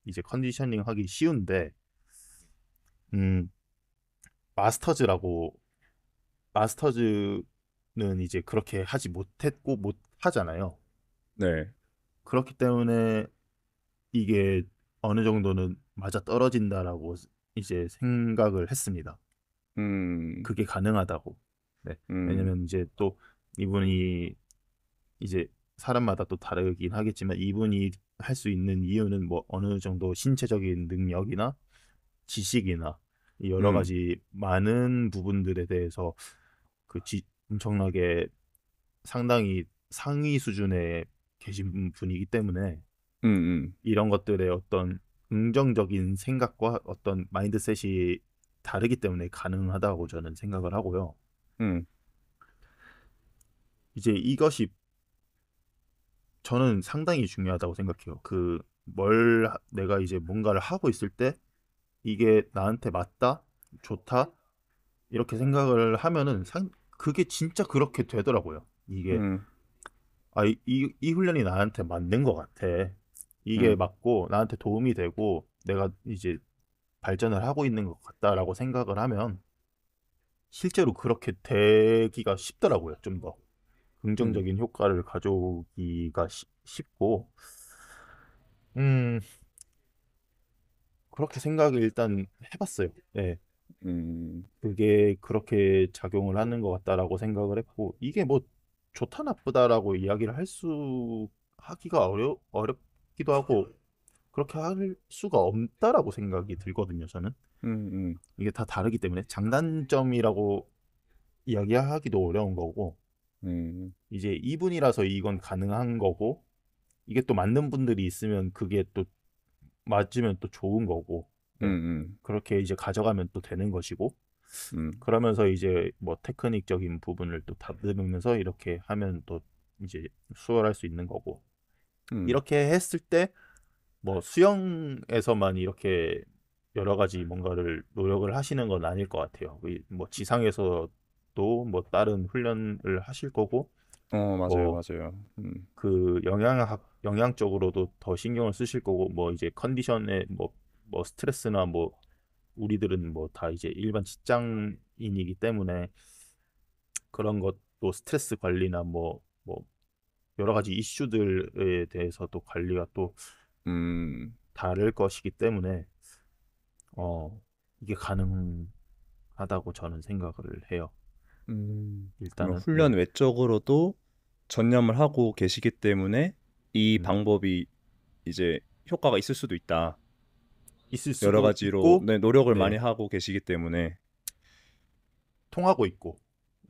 이제 컨디셔닝 하기 쉬운데 음 마스터즈라고 마스터즈는 이제 그렇게 하지 못했고 못 하잖아요. 네. 그렇기 때문에 이게 어느 정도는 맞아 떨어진다라고 이제 생각을 했습니다. 음, 그게 가능하다고. 네. 음, 왜냐면 이제 또 이분이 이제 사람마다 또 다르긴 하겠지만 이분이 할 수 있는 이유는 뭐 어느 정도 신체적인 능력이나 지식이나 이 여러 음, 가지 많은 부분들에 대해서 엄청나게 상당히 상위 수준에 계신 분이기 때문에 음, 이런 것들의 어떤 긍정적인 생각과 어떤 마인드셋이 다르기 때문에 가능하다고 저는 생각을 하고요. 음, 이제 이것이 저는 상당히 중요하다고 생각해요. 내가 이제 뭔가를 하고 있을 때 이게 나한테 맞다, 좋다, 이렇게 생각을 하면은 그게 진짜 그렇게 되더라고요. 이게, 음, 이 훈련이 나한테 맞는 것 같아. 이게 음, 맞고 나한테 도움이 되고 내가 이제 발전을 하고 있는 것 같다라고 생각을 하면 실제로 그렇게 되기가 쉽더라고요. 좀 더 음, 긍정적인 효과를 가져오기가 쉽고, 음, 그렇게 생각을 일단 해봤어요. 네, 음, 그게 그렇게 작용을 하는 것 같다라고 생각을 했고, 이게 뭐 좋다 나쁘다라고 이야기를 하기가 어렵기도 하고, 그렇게 할 수가 없다라고 생각이 들거든요, 저는. 음, 이게 다 다르기 때문에 장단점이라고 이야기하기도 어려운 거고, 음, 이제 이분이라서 이건 가능한 거고, 이게 또 맞는 분들이 있으면 그게 또 맞으면 또 좋은 거고, 네. 음, 그렇게 이제 가져가면 또 되는 것이고, 음, 그러면서 이제 뭐 테크닉적인 부분을 또 다듬으면서 이렇게 하면 또 이제 수월할 수 있는 거고, 음, 이렇게 했을 때 뭐 수영에서만 이렇게 여러 가지 뭔가를 노력을 하시는 건 아닐 것 같아요. 뭐 지상에서도 뭐 다른 훈련을 하실 거고, 맞아요, 뭐 맞아요. 그 영양 쪽으로도 더 신경을 쓰실 거고 뭐 이제 컨디션에 뭐 스트레스나 뭐 우리들은 뭐 다 이제 일반 직장인이기 때문에 그런 것도 스트레스 관리나 뭐 여러 가지 이슈들에 대해서도 관리가 또 음, 다를 것이기 때문에 이게 가능하다고 저는 생각을 해요. 그러면 일단은 훈련 네. 외적으로도 전념을 하고 계시기 때문에 이 음, 방법이 이제 효과가 있을 수도 있다. 있을 여러 수도 가지로 있고 네, 노력을 많이 네. 하고 계시기 때문에. 통하고 있고,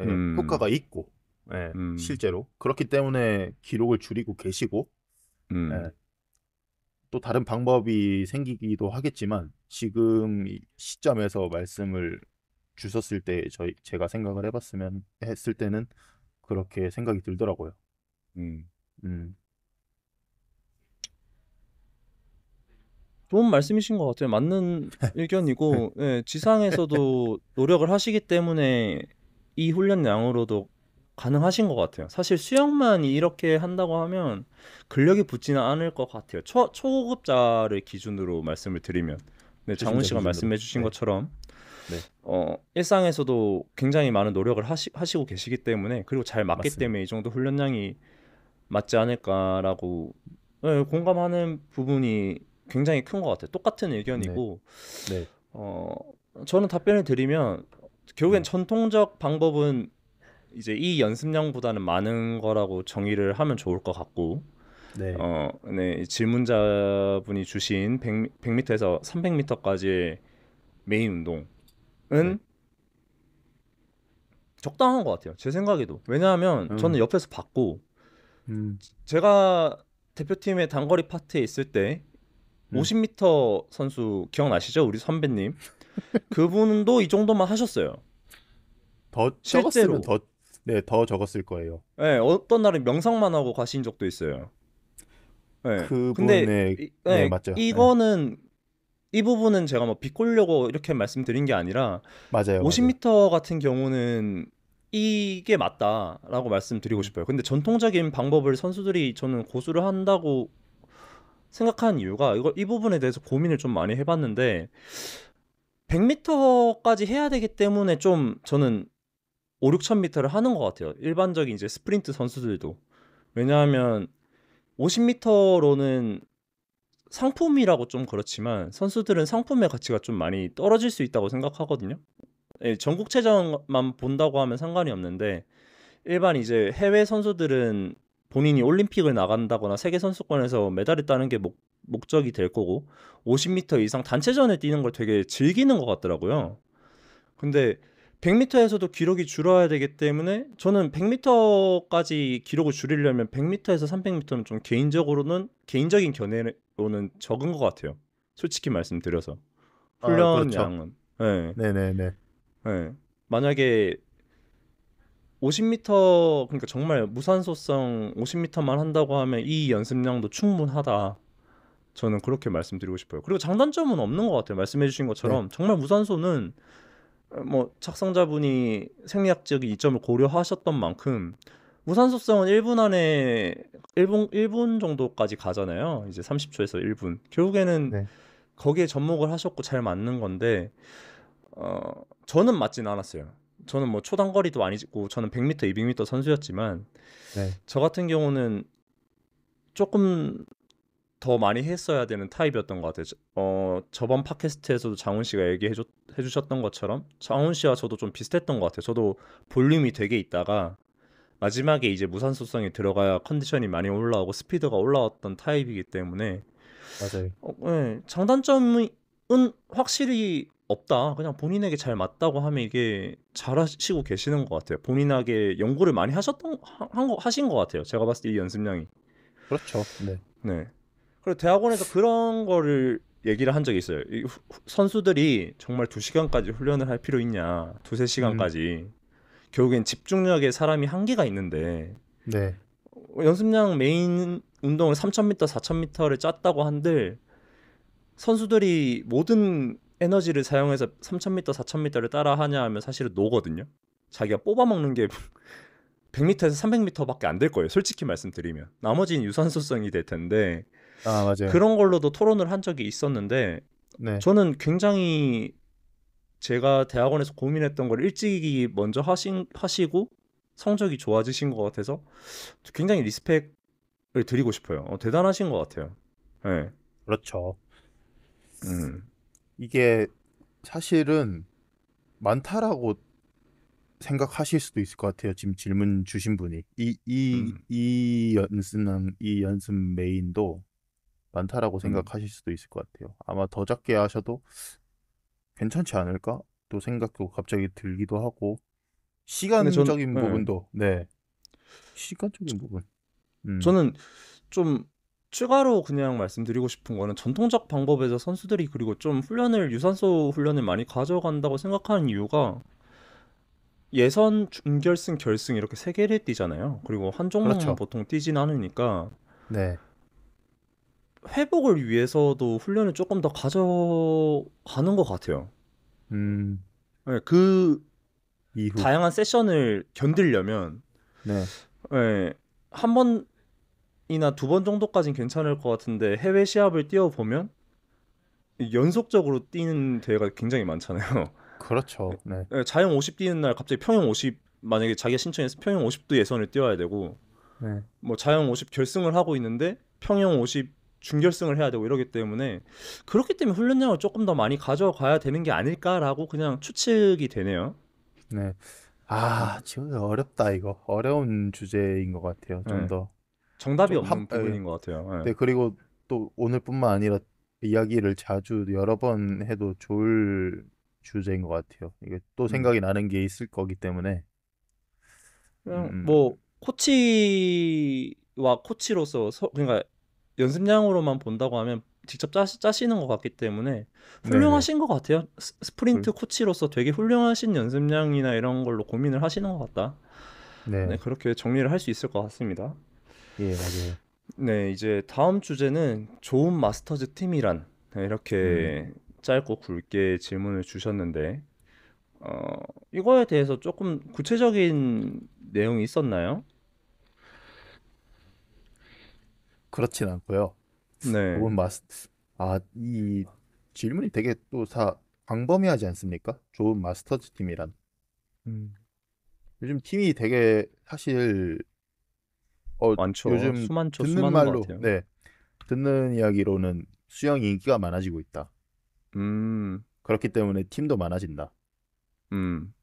예, 음, 효과가 있고, 예, 음, 실제로 그렇기 때문에 기록을 줄이고 계시고, 음, 예, 또 다른 방법이 생기기도 하겠지만 지금 이 시점에서 말씀을 주셨을 때 제가 생각을 해봤으면 했을 때는 그렇게 생각이 들더라고요. 음. 음, 좋은 말씀이신 것 같아요. 맞는 의견이고, 예, 지상에서도 노력을 하시기 때문에 이 훈련량으로도 가능하신 것 같아요. 사실 수영만 이렇게 한다고 하면 근력이 붙지는 않을 것 같아요. 초급자를 기준으로 말씀을 드리면. 네, 장훈 초심자 씨가 기준으로. 말씀해 주신 네, 것처럼, 네, 일상에서도 굉장히 많은 노력을 하시고 계시기 때문에, 그리고 잘 맞기 맞습니다. 때문에 이 정도 훈련량이 맞지 않을까라고, 예, 공감하는 부분이 굉장히 큰 것 같아요. 똑같은 네, 의견이고, 네, 어, 저는 답변을 드리면 결국엔 네, 전통적 방법은 이제 이 연습량보다는 많은 거라고 정의를 하면 좋을 것 같고, 네, 네, 질문자분이 주신 100m에서 300m까지의 메인 운동은 네. 적당한 것 같아요. 제 생각에도. 왜냐하면 저는 음, 옆에서 봤고, 음, 제가 대표팀의 단거리 파트에 있을 때 음. 50m 선수 기억나시죠? 우리 선배님. 그분도 이 정도만 하셨어요. 더 적었으면 실제로. 더, 네, 더 적었을 거예요. 예, 어떤 날은 명상만 하고 가신 적도 있어요. 예. 근데 그분의, 네, 예, 맞죠. 네, 이거는 이 부분은 제가 뭐 비꼬려고 이렇게 말씀드린 게 아니라 맞아요, 맞아요. 50m 같은 경우는 이게 맞다라고 말씀드리고 음, 싶어요. 근데 전통적인 방법을 선수들이 저는 고수를 한다고 생각한 이유가 이 부분에 대해서 고민을 좀 많이 해봤는데 100m까지 해야 되기 때문에 좀 저는 5, 6천 미터를 하는 것 같아요. 일반적인 이제 스프린트 선수들도. 왜냐하면 50m로는 상품이라고 좀 그렇지만 선수들은 상품의 가치가 좀 많이 떨어질 수 있다고 생각하거든요. 예, 전국체전만 본다고 하면 상관이 없는데 일반 이제 해외 선수들은 본인이 올림픽을 나간다거나 세계 선수권에서 메달을 따는 게 목적이 될 거고 50m 이상 단체전을 뛰는 걸 되게 즐기는 것 같더라고요. 근데 100m에서도 기록이 줄어야 되기 때문에 저는 100m까지 기록을 줄이려면 100m에서 300m는 좀 개인적인 견해로는 적은 것 같아요. 솔직히 말씀드려서 아, 그렇죠. 훈련량은. 예, 네네네. 예. 만약에 50m 그러니까 정말 무산소성 50m만 한다고 하면 이 연습량도 충분하다. 저는 그렇게 말씀드리고 싶어요. 그리고 장단점은 없는 것 같아요. 말씀해주신 네, 것처럼 정말 무산소는 뭐 작성자분이 생리학적인 이점을 고려하셨던 만큼 무산소성은 1분 안에 1분 정도까지 가잖아요. 이제 30초에서 1분. 결국에는 네, 거기에 접목을 하셨고 잘 맞는 건데 저는 맞진 않았어요. 저는 뭐 초단거리도 아니고 저는 100m, 200m 선수였지만 네. 저 같은 경우는 조금 더 많이 했어야 되는 타입이었던 것 같아요. 저번 팟캐스트에서도 장훈 씨가 해주셨던 것처럼 장훈 씨와 저도 좀 비슷했던 것 같아요. 저도 볼륨이 되게 있다가 마지막에 이제 무산소성이 들어가야 컨디션이 많이 올라오고 스피드가 올라왔던 타입이기 때문에 맞아요. 네, 장단점은 확실히 없다. 그냥 본인에게 잘 맞다고 하면 이게 잘하시고 계시는 것 같아요. 본인에게 연구를 많이 하신 것 같아요. 제가 봤을 때 이 연습량이. 그렇죠. 네. 네. 그리고 대학원에서 그런 거를 얘기를 한 적이 있어요. 선수들이 정말 2시간까지 훈련을 할 필요 있냐, 두세 음, 시간까지. 결국엔 집중력에 사람이 한계가 있는데 네. 연습량 메인 운동을 3,000m, 4,000m를 짰다고 한들 선수들이 모든 에너지를 사용해서 3,000m, 4,000m를 따라 하냐 하면 사실은 노거든요. 자기가 뽑아먹는 게 100m에서 300m밖에 안 될 거예요. 솔직히 말씀드리면. 나머지는 유산소성이 될 텐데 아, 맞아요. 그런 걸로도 토론을 한 적이 있었는데 네. 저는 굉장히 제가 대학원에서 고민했던 걸 일찍이 먼저 하시고 성적이 좋아지신 것 같아서 굉장히 리스펙을 드리고 싶어요. 대단하신 것 같아요. 네. 그렇죠. 음, 이게 사실은 많다라고 생각하실 수도 있을 것 같아요. 지금 질문 주신 분이. 음, 이 연습 메인도 많다라고 음, 생각하실 수도 있을 것 같아요. 아마 더 작게 하셔도 괜찮지 않을까? 또 생각도 갑자기 들기도 하고. 근데 시간적인 예. 부분도, 네, 시간적인 부분. 음, 저는 좀 추가로 그냥 말씀드리고 싶은 거는 전통적 방법에서 선수들이 그리고 좀 훈련을 유산소 훈련을 많이 가져간다고 생각하는 이유가 예선, 준결승, 결승 이렇게 세 개를 뛰잖아요. 그리고 한 종목만 그렇죠. 보통 뛰진 않으니까 네, 회복을 위해서도 훈련을 조금 더 가져가는 것 같아요. 음, 네, 그 이후, 다양한 세션을 견디려면 네, 네, 한 번이나 두 번 정도까지는 괜찮을 것 같은데 해외 시합을 뛰어보면 연속적으로 뛰는 대회가 굉장히 많잖아요. 그렇죠. 네, 네, 자영 50 뛰는 날 갑자기 평영 50 만약에 자기가 신청해서 평영 50도 예선을 뛰어야 되고 네, 뭐 자영 50 결승을 하고 있는데 평영 50 준결승을 해야 되고 이러기 때문에 그렇기 때문에 훈련량을 조금 더 많이 가져가야 되는 게 아닐까라고 그냥 추측이 되네요. 네. 네. 지금 어렵다, 이거. 어려운 주제인 것 같아요. 좀 네. 더, 정답이 좀 없는 부분인 것 같아요. 네. 네, 그리고 또 오늘뿐만 아니라 이야기를 자주 여러 번 해도 좋을 주제인 것 같아요. 이게 또 음. 생각이 나는 게 있을 거기 때문에, 그냥 음, 뭐 코치와 코치로서 그러니까 연습량으로만 본다고 하면 직접 짜시는 것 같기 때문에 네네. 훌륭하신 것 같아요. 그, 스프린트 코치로서 되게 훌륭하신 연습량이나 이런 걸로 고민을 하시는 것 같다. 네, 네, 그렇게 정리를 할 수 있을 것 같습니다. 예, 맞아요. 네, 이제 다음 주제는 좋은 마스터즈 팀이란 네, 음, 이렇게 짧고 굵게 질문을 주셨는데 이거에 대해서 조금 구체적인 내용이 있었나요? 그렇진 않고요. 네. 좋은 마스, 이 질문이 되게 또 광범위하지 않습니까? 좋은 마스터즈 팀이란. 음, 요즘 팀이 되게 사실, 많죠. 요즘 수많죠. 듣는 수많은 것 말로, 같아요. 네, 듣는 이야기로는 수영 인기가 많아지고 있다. 음, 그렇기 때문에 팀도 많아진다. 음,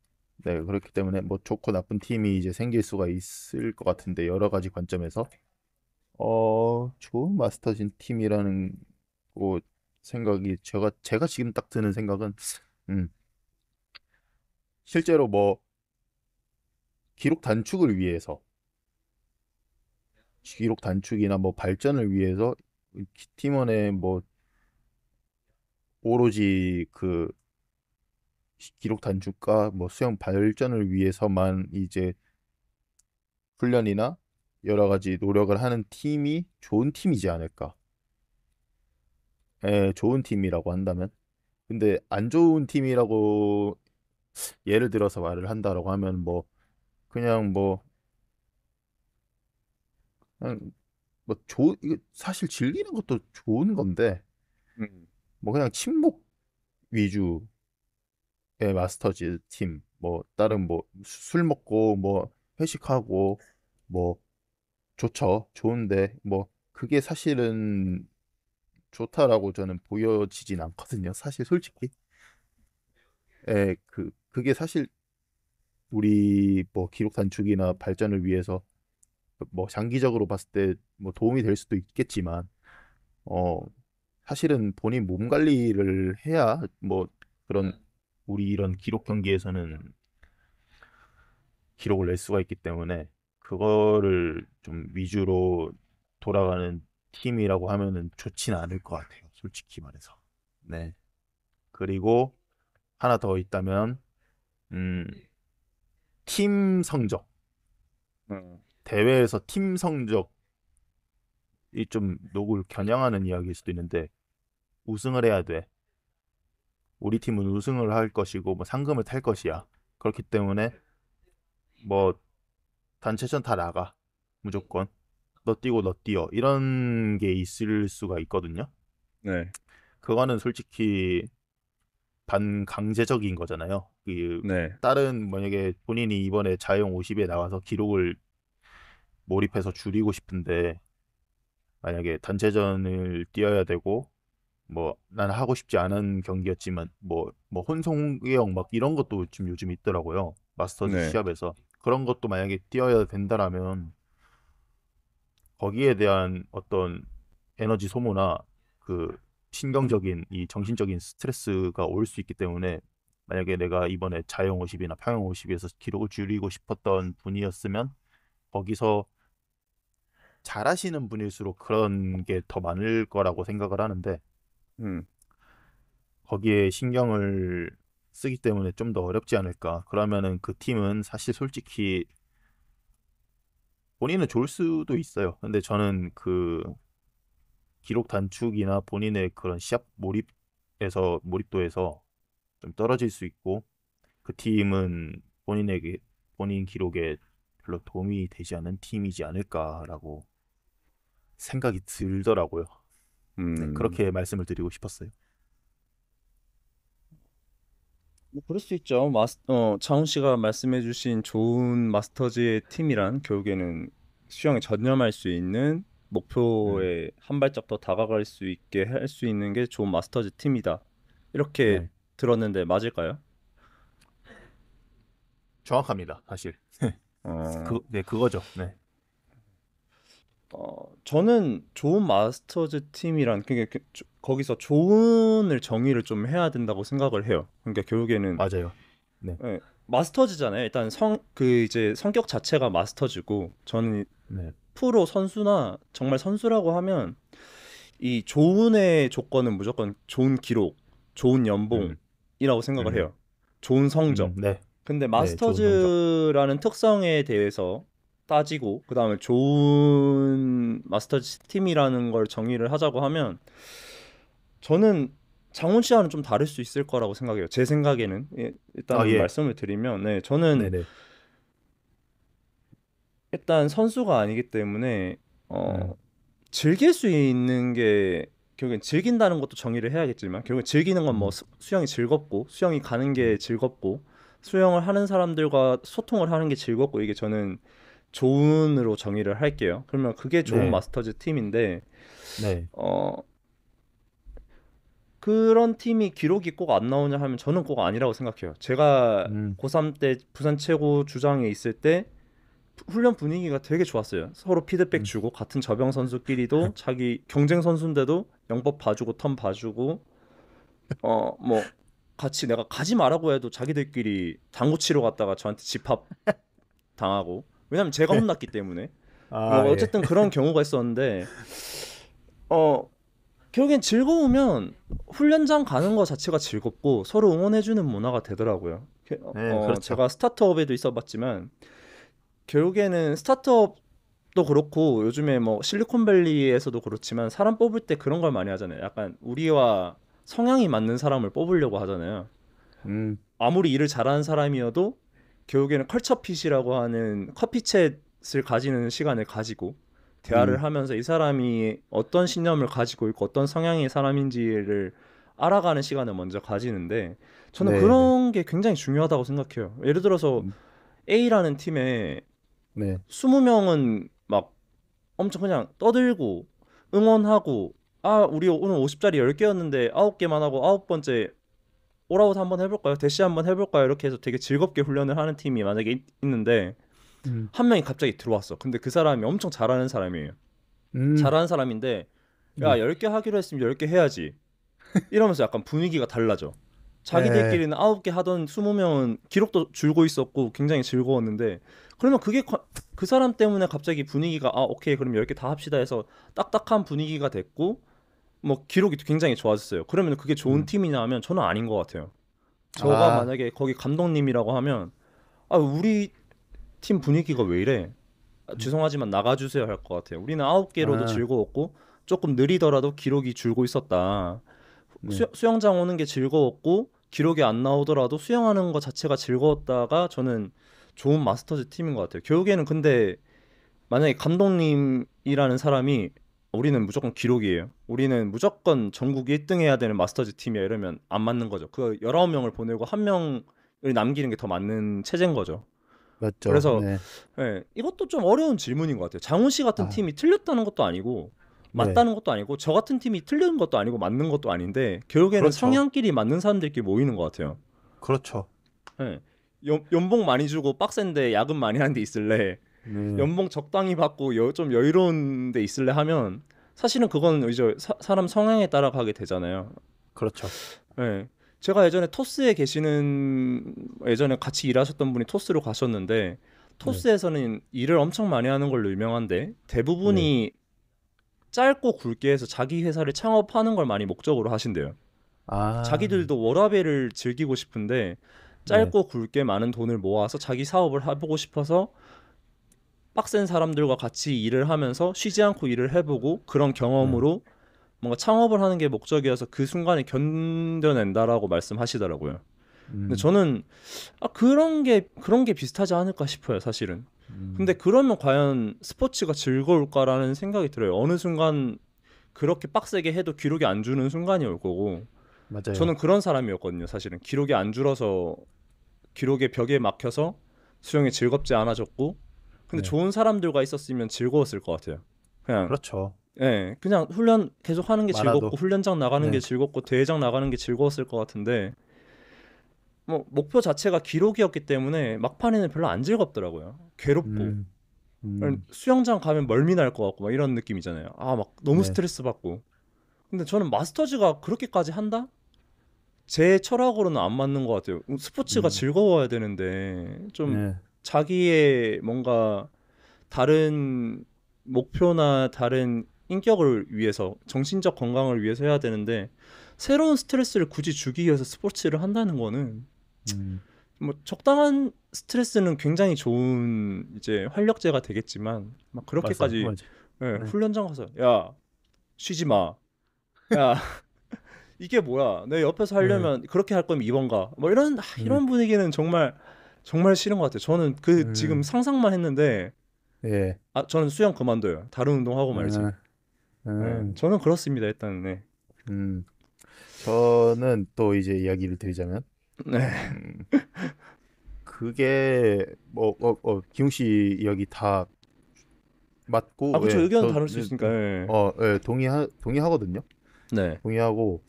네, 그렇기 때문에 뭐 좋고 나쁜 팀이 이제 생길 수가 있을 것 같은데 여러 가지 관점에서 좋은 마스터진 팀이라는 거 생각이 제가 지금 딱 드는 생각은 음, 실제로 뭐 기록 단축을 위해서 기록 단축이나 뭐 발전을 위해서 팀원의 뭐 오로지 그 기록 단축과 뭐 수영 발전을 위해서만 이제 훈련이나 여러 가지 노력을 하는 팀이 좋은 팀이지 않을까. 좋은 팀이라고 한다면. 근데 안 좋은 팀이라고 예를 들어서 말을 한다라고 하면 뭐 그냥 뭐 그냥 이거 사실 즐기는 것도 좋은 건데 음, 뭐 그냥 친목 위주의 마스터즈 팀 뭐 다른 뭐 술 먹고 뭐 회식하고 뭐 좋죠. 좋은데 뭐 그게 사실은 좋다라고 저는 보여지진 않거든요. 사실 솔직히. 그게 사실 우리 뭐 기록 단축이나 발전을 위해서 뭐 장기적으로 봤을 때 뭐 도움이 될 수도 있겠지만 어 사실은 본인 몸 관리를 해야 뭐 그런 우리 이런 기록 경기에서는 기록을 낼 수가 있기 때문에 그거를 좀 위주로 돌아가는 팀이라고 하면은 좋지는 않을 것 같아요. 솔직히 말해서. 네. 그리고 하나 더 있다면 음, 팀 성적. 음, 대회에서 팀 성적이 좀 녹을 겨냥하는 이야기일 수도 있는데 우승을 해야 돼. 우리 팀은 우승을 할 것이고 뭐 상금을 탈 것이야. 그렇기 때문에 뭐 단체전 다 나가. 무조건. 너 뛰고 너 뛰어. 이런 게 있을 수가 있거든요. 네, 그거는 솔직히 반강제적인 거잖아요. 네, 다른 만약에 본인이 이번에 자영 50에 나와서 기록을 몰입해서 줄이고 싶은데 만약에 단체전을 뛰어야 되고 뭐 나는 하고 싶지 않은 경기였지만 뭐 혼성개영 막 이런 것도 지금 요즘 있더라고요. 마스터즈 네, 시합에서 그런 것도 만약에 뛰어야 된다라면 거기에 대한 어떤 에너지 소모나 그 신경적인 이 정신적인 스트레스가 올 수 있기 때문에 만약에 내가 이번에 자영 50이나 평영 50에서 기록을 줄이고 싶었던 분이었으면 거기서 잘하시는 분일수록 그런 게 더 많을 거라고 생각을 하는데 음, 거기에 신경을 쓰기 때문에 좀 더 어렵지 않을까. 그러면은 그 팀은 사실 솔직히 본인은 좋을 수도 있어요. 근데 저는 그 기록 단축이나 본인의 그런 시합 몰입도에서 좀 떨어질 수 있고 그 팀은 본인에게 본인 기록에 별로 도움이 되지 않는 팀이지 않을까라고 생각이 들더라고요. 네, 음. 그렇게 말씀을 드리고 싶었어요. 뭐 그럴 수 있죠. 장훈 씨가 말씀해주신 좋은 마스터즈의 팀이란 결국에는 수영에 전념할 수 있는 음, 목표에 한 발짝 더 다가갈 수 있게 할 수 있는 게 좋은 마스터즈 팀이다. 이렇게 네, 들었는데 맞을까요? 정확합니다. 사실 어, 네, 그거죠. 네, 저는 좋은 마스터즈 팀이란 그게 거기서 좋은을 정의를 좀 해야 된다고 생각을 해요. 그러니까 결국에는 맞아요. 네, 예, 마스터즈잖아요. 일단 이제 성격 자체가 마스터즈고 저는 네, 프로 선수나 정말 선수라고 하면 이 좋은의 조건은 무조건 좋은 기록, 좋은 음, 연봉이라고 생각을 음, 해요. 좋은 성적. 네, 근데 네, 좋은 성적. 마스터즈라는 특성에 대해서 따지고 그다음에 좋은 마스터즈 팀이라는 걸 정의를 하자고 하면 저는 장훈 씨와는 좀 다를 수 있을 거라고 생각해요. 제 생각에는 아, 일단은 예, 말씀을 드리면 네, 저는 네, 네, 일단 선수가 아니기 때문에 어, 음, 즐길 수 있는 게 결국엔 즐긴다는 것도 정의를 해야겠지만 결국엔 즐기는 건 뭐 음, 수영이 즐겁고 수영이 가는 게 음, 즐겁고 수영을 하는 사람들과 소통을 하는 게 즐겁고 이게 저는 좋은으로 정의를 할게요. 그러면 그게 좋은 네, 마스터즈 팀인데 네, 어 그런 팀이 기록이 꼭 안 나오냐 하면 저는 꼭 아니라고 생각해요. 제가 음, 고3 때 부산 최고 주장에 있을 때 훈련 분위기가 되게 좋았어요. 서로 피드백 음, 주고 같은 저병 선수끼리도 자기 경쟁 선수인데도 영법 봐주고 턴 봐주고 뭐 같이 내가 가지 말라고 해도 자기들끼리 당구 치러 갔다가 저한테 집합 당하고 왜냐면 제가 혼났기 때문에 뭐 아, 예, 어쨌든 그런 경우가 있었는데 어 결국엔 즐거우면 훈련장 가는 거 자체가 즐겁고 서로 응원해주는 문화가 되더라고요. 네, 그렇죠. 제가 스타트업에도 있어봤지만 결국에는 스타트업도 그렇고 요즘에 뭐 실리콘밸리에서도 그렇지만 사람 뽑을 때 그런 걸 많이 하잖아요. 약간 우리와 성향이 맞는 사람을 뽑으려고 하잖아요. 음, 아무리 일을 잘하는 사람이어도 결국에는 컬처핏이라고 하는 커피챗을 가지는 시간을 가지고 대화를 음, 하면서 이 사람이 어떤 신념을 가지고 있고 어떤 성향의 사람인지를 알아가는 시간을 먼저 가지는데 저는 네, 네, 그런 게 굉장히 중요하다고 생각해요. 예를 들어서 음, A라는 팀에 네, 20명은 막 엄청 그냥 떠들고 응원하고 우리 오늘 50짜리 10개였는데 9개만 하고 9번째 올아웃 한번 해볼까요? 대시 한번 해볼까요? 이렇게 해서 되게 즐겁게 훈련을 하는 팀이 만약에 있는데 음, 한 명이 갑자기 들어왔어. 근데 그 사람이 엄청 잘하는 사람이에요. 음, 잘하는 사람인데 야 네, 10개 하기로 했으면 10개 해야지. 이러면서 약간 분위기가 달라져. 에, 자기들끼리는 9개 하던 20명은 기록도 줄고 있었고 굉장히 즐거웠는데 그러면 그 사람 때문에 갑자기 분위기가 오케이 그럼 10개 다 합시다 해서 딱딱한 분위기가 됐고 뭐 기록이 굉장히 좋아졌어요. 그러면 그게 좋은 음, 팀이냐 하면 저는 아닌 것 같아요. 저가 아, 만약에 거기 감독님이라고 하면 우리 팀 분위기가 왜 이래? 죄송하지만 나가주세요 할 것 같아요. 우리는 9개로도 아, 즐거웠고 조금 느리더라도 기록이 줄고 있었다. 네, 수영장 오는 게 즐거웠고 기록이 안 나오더라도 수영하는 것 자체가 즐거웠다가 저는 좋은 마스터즈 팀인 것 같아요. 결국에는 근데 만약에 감독님이라는 사람이 우리는 무조건 기록이에요. 우리는 무조건 전국 1등 해야 되는 마스터즈 팀이야 이러면 안 맞는 거죠. 그 19명을 보내고 한 명을 남기는 게 더 맞는 체제인 거죠. 맞죠. 그래서 네, 이것도 좀 어려운 질문인 것 같아요. 장훈 씨 같은 아, 팀이 틀렸다는 것도 아니고 네, 맞다는 것도 아니고 저 같은 팀이 틀린 것도 아니고 맞는 것도 아닌데 결국에는 그렇죠, 성향끼리 맞는 사람들끼리 모이는 것 같아요. 그렇죠. 예. 연봉 많이 주고 빡센데 야근 많이 하는 데 있을래? 네, 연봉 적당히 받고 좀 여유로운 데 있을래 하면 사실은 그건 이제 사람 성향에 따라 가게 되잖아요. 그렇죠. 예. 제가 예전에 토스에 계시는 예전에 같이 일하셨던 분이 토스로 가셨는데 네, 토스에서는 일을 엄청 많이 하는 걸로 유명한데 네. 대부분이 짧고 굵게 해서 자기 회사를 창업하는 걸 많이 목적으로 하신대요. 아, 자기들도 워라밸을 즐기고 싶은데 네, 짧고 굵게 많은 돈을 모아서 자기 사업을 해보고 싶어서 빡센 사람들과 같이 일을 하면서 쉬지 않고 일을 해보고 그런 네. 경험으로 뭔가 창업을 하는 게 목적이어서 그 순간을 견뎌낸다라고 말씀하시더라고요. 근데 음, 저는 그런 게 비슷하지 않을까 싶어요, 사실은. 근데 음, 그러면 과연 스포츠가 즐거울까라는 생각이 들어요. 어느 순간 그렇게 빡세게 해도 기록이 안 주는 순간이 올 거고 맞아요. 저는 그런 사람이었거든요, 사실은. 기록이 안 줄어서 기록의 벽에 막혀서 수영이 즐겁지 않아졌고 근데 네, 좋은 사람들과 있었으면 즐거웠을 것 같아요. 그냥 그렇죠. 그냥 훈련 계속 하는 게 즐겁고 많아도, 훈련장 나가는 게 네, 즐겁고 대회장 나가는 게 즐거웠을 것 같은데 뭐 목표 자체가 기록이었기 때문에 막판에는 별로 안 즐겁더라고요. 괴롭고 음, 음, 수영장 가면 멀미 날 것 같고 막 이런 느낌이잖아요. 아 막 너무 네, 스트레스 받고. 근데 저는 마스터즈가 그렇게까지 한다? 제 철학으로는 안 맞는 것 같아요. 스포츠가 음, 즐거워야 되는데 좀 네, 자기의 뭔가 다른 목표나 다른 인격을 위해서 정신적 건강을 위해서 해야 되는데 새로운 스트레스를 굳이 주기 위해서 스포츠를 한다는 거는 음, 뭐 적당한 스트레스는 굉장히 좋은 이제 활력제가 되겠지만 막 맞아요, 그렇게까지 맞아요. 네, 훈련장 가서 야 쉬지 마. 야 이게 뭐야? 내 옆에서 네, 하려면 그렇게 할 거면 이번 가. 뭐 네, 이런 분위기는 정말 정말 싫은 것 같아요. 저는 그 지금 음, 상상만 했는데 예, 저는 수영 그만둬요. 다른 운동 하고 말지. 음, 음, 저는 그렇습니다. 일단 네. 음. 저는 또 이제 이야기를 드리자면, 네. 음, 그게 뭐, 기웅 씨 이야기 다 맞고, 그쵸 예, 의견은 다를 수 있으니까. 예. 예, 동의하거든요. 네. 동의하고,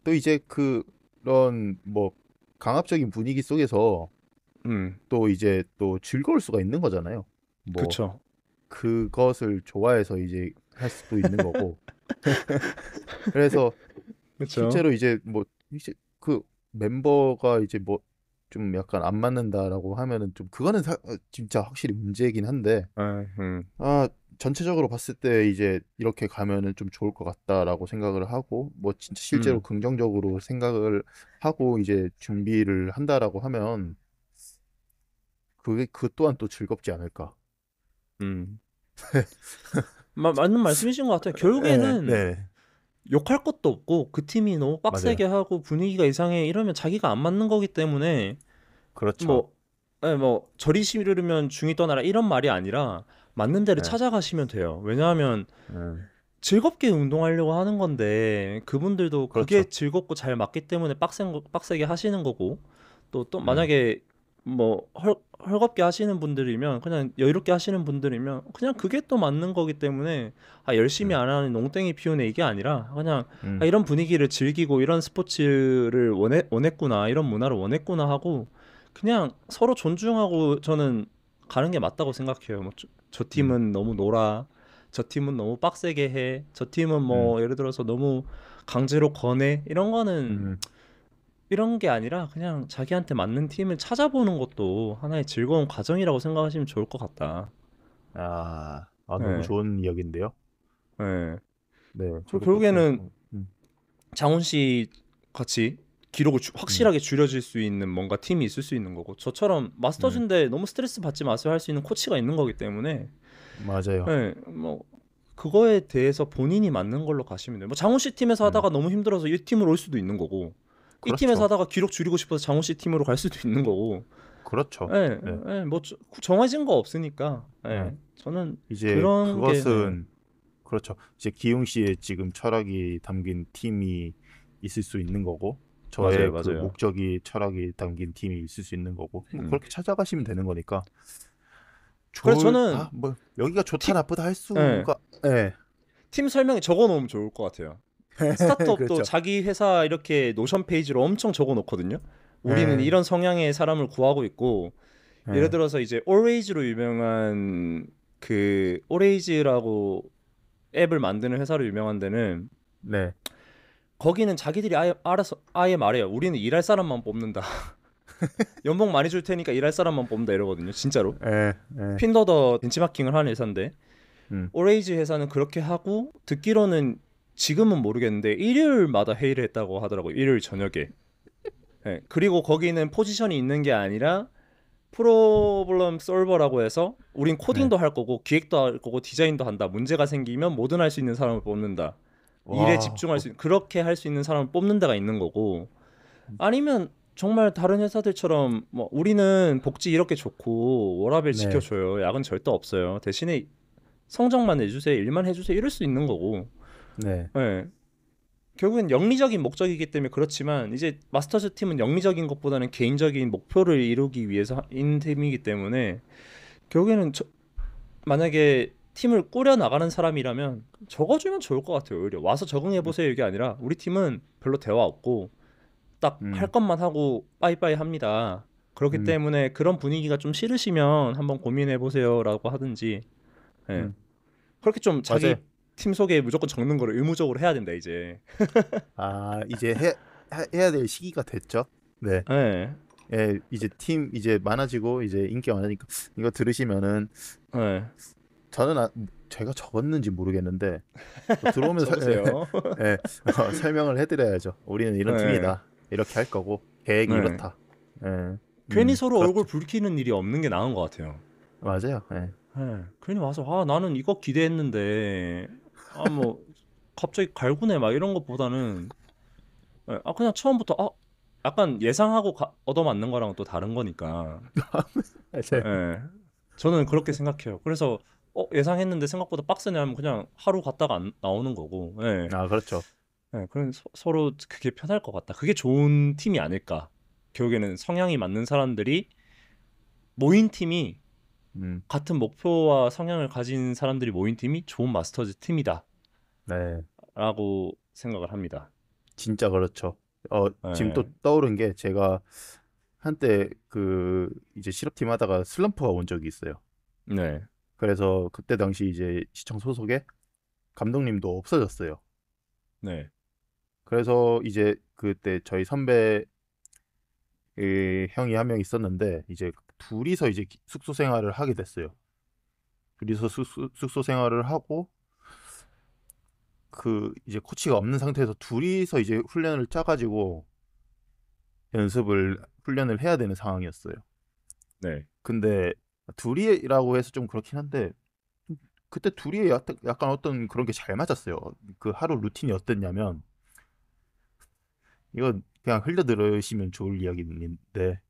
또 이제 그런 뭐 강압적인 분위기 속에서 음. 또 이제 또 즐거울 수가 있는 거잖아요. 뭐 그쵸. 그것을 좋아해서 이제 할 수도 있는 거고. 그래서 그쵸. 실제로 이제 뭐 이제 그 멤버가 이제 뭐 좀 약간 안 맞는다라고 하면은 좀 그거는 진짜 확실히 문제이긴 한데, 아, 아, 전체적으로 봤을 때 이제 이렇게 가면은 좀 좋을 것 같다라고 생각을 하고, 뭐 진짜 실제로 음, 긍정적으로 생각을 하고 이제 준비를 한다라고 하면 그게 그 또한 또 즐겁지 않을까. 음. 맞는 말씀이신 것 같아요. 네, 결국에는 네, 욕할 것도 없고 그 팀이 너무 빡세게 맞아요. 하고 분위기가 이상해 이러면 자기가 안 맞는 거기 때문에 그렇죠. 뭐, 뭐 저리 싫으면 중이 떠나라 이런 말이 아니라 맞는 데를 네, 찾아가시면 돼요. 왜냐하면 음, 즐겁게 운동하려고 하는 건데 그분들도 그게 그렇죠. 즐겁고 잘 맞기 때문에 빡세게 하시는 거고 또 음, 만약에 뭐 헐겁게 하시는 분들이면 그냥 여유롭게 하시는 분들이면 그냥 그게 또 맞는 거기 때문에 열심히 음, 안 하는 농땡이 피우네 이게 아니라 그냥 음, 이런 분위기를 즐기고 이런 스포츠를 원했구나 이런 문화를 원했구나 하고 그냥 서로 존중하고 저는 가는 게 맞다고 생각해요. 뭐 저 음, 팀은 너무 놀아 저 팀은 너무 빡세게 해. 저 팀은 음, 뭐 예를 들어서 너무 강제로 권해. 이런 거는 음. 이런 게 아니라 그냥 자기한테 맞는 팀을 찾아보는 것도 하나의 즐거운 과정이라고 생각하시면 좋을 것 같다. 너무 네, 좋은 이야기인데요. 네. 네, 그리고 저도 그렇게, 결국에는 장훈 씨 같이 기록을 음, 확실하게 줄여질 수 있는 뭔가 팀이 있을 수 있는 거고 저처럼 음, 마스터즈인데 너무 스트레스 받지 마세요 할 수 있는 코치가 있는 거기 때문에 맞아요. 네, 뭐 그거에 대해서 본인이 맞는 걸로 가시면 돼요. 뭐 장훈 씨 팀에서 음, 하다가 너무 힘들어서 이 팀으로 올 수도 있는 거고, 이 팀에서 그렇죠. 하다가 기록 줄이고 싶어서 장훈 씨 팀으로 갈 수도 있는 거고, 그렇죠. 예, 네, 예, 뭐 정해진 거 없으니까, 네. 저는 이제 그런 게, 그것은 그렇죠. 이제 기용 씨의 지금 철학이 담긴 팀이 있을 수 있는 거고, 맞아요, 저의 그 맞아요. 목적이 철학이 담긴 팀이 있을 수 있는 거고, 뭐 음. 그렇게 찾아가시면 되는 거니까. 그래서 저는 뭐 여기가 좋다 팀, 나쁘다 할 예, 수가, 예. 팀 설명에 적어 놓으면 좋을 것 같아요. 스타트업도 그렇죠. 자기 회사 이렇게 노션 페이지로 엄청 적어 놓거든요. 우리는 예, 이런 성향의 사람을 구하고 있고, 예를 예, 들어서 이제 오레이즈로 유명한 오레이즈라고 앱을 만드는 회사로 유명한 데는 네, 거기는 자기들이 아예 알아서 아예 말해요. 우리는 일할 사람만 뽑는다. 연봉 많이 줄 테니까 일할 사람만 뽑는다 이러거든요. 진짜로. 예, 예. 핀더더 벤치마킹을 하는 회사인데 음, 오레이즈 회사는 그렇게 하고 듣기로는 지금은 모르겠는데 일요일마다 회의를 했다고 하더라고요. 일요일 저녁에. 예, 그리고 거기는 포지션이 있는 게 아니라 프로블럼 솔버라고 해서 우린 네. 코딩도 할 거고 기획도 할 거고 디자인도 한다. 문제가 생기면 뭐든 할 수 있는 사람을 뽑는다. 일에 와, 집중할 수 그렇게 할 수 있는 사람을 뽑는 데가 있는 거고 아니면 정말 다른 회사들처럼 뭐 우리는 복지 이렇게 좋고 워라밸 네, 지켜줘요. 야근 절대 없어요. 대신에 성적만 내주세요. 일만 해주세요. 이럴 수 있는 거고. 네, 예. 결국엔 영리적인 목적이기 때문에 그렇지만 이제 마스터즈 팀은 영리적인 것보다는 개인적인 목표를 이루기 위해서 있는 팀이기 때문에 결국에는 만약에 팀을 꾸려 나가는 사람이라면 적어주면 좋을 것 같아요. 오히려 와서 적응해 보세요 이게 아니라 우리 팀은 별로 대화 없고 딱 할 음, 것만 하고 빠이빠이 합니다. 그렇기 음, 때문에 그런 분위기가 좀 싫으시면 한번 고민해 보세요라고 하든지. 예. 음. 그렇게 좀 맞아요. 자기 팀 속에 무조건 적는 거를 의무적으로 해야 된다 이제. 아, 이제 해야 될 시기가 됐죠. 네. 예. 예, 이제 팀 이제 많아지고 이제 인기가 많으니까 이거 들으시면은 예. 저는 제가 적었는지 모르겠는데 들어오면 적으세요. 예, 설명을 해드려야죠. 우리는 이런 예. 팀이다. 이렇게 할 거고 계획이 예. 이렇다. 예, 괜히 서로 얼굴 그렇죠. 붉히는 일이 없는 게 나은 것 같아요. 맞아요. 예. 예. 괜히 와서 아 나는 이거 기대했는데 아 뭐 갑자기 갈구네 막 이런 것보다는 예. 아 그냥 처음부터 약간 예상하고 얻어맞는 거랑 또 다른 거니까. 맞아요. 예. 저는 그렇게 생각해요. 그래서 예상했는데 생각보다 빡세네 하면 그냥 하루 갔다가 안 나오는 거고. 예. 아, 그렇죠. 예. 그럼 서로 그게 편할 것 같다. 그게 좋은 팀이 아닐까. 결국에는 성향이 맞는 사람들이 모인 팀이 음, 같은 목표와 성향을 가진 사람들이 모인 팀이 좋은 마스터즈 팀이다라고 네, 생각을 합니다. 진짜 그렇죠. 지금 또 예. 떠오른 게 제가 한때 그 이제 실업팀 하다가 슬럼프가 온 적이 있어요. 네. 그래서 그때 당시 이제 시청 소속에 감독님도 없어졌어요. 네. 그래서 이제 그때 저희 선배 형이 한 명 있었는데 이제 둘이서 이제 숙소 생활을 하게 됐어요. 둘이서 숙소 생활을 하고 그 이제 코치가 없는 상태에서 둘이서 이제 훈련을 짜가지고 훈련을 해야 되는 상황이었어요. 네. 근데 둘이라고 해서 좀 그렇긴 한데 그때 둘이 약간 어떤 그런 게 잘 맞았어요. 그 하루 루틴이 어땠냐면 이거 그냥 흘려 들으시면 좋을 이야기인데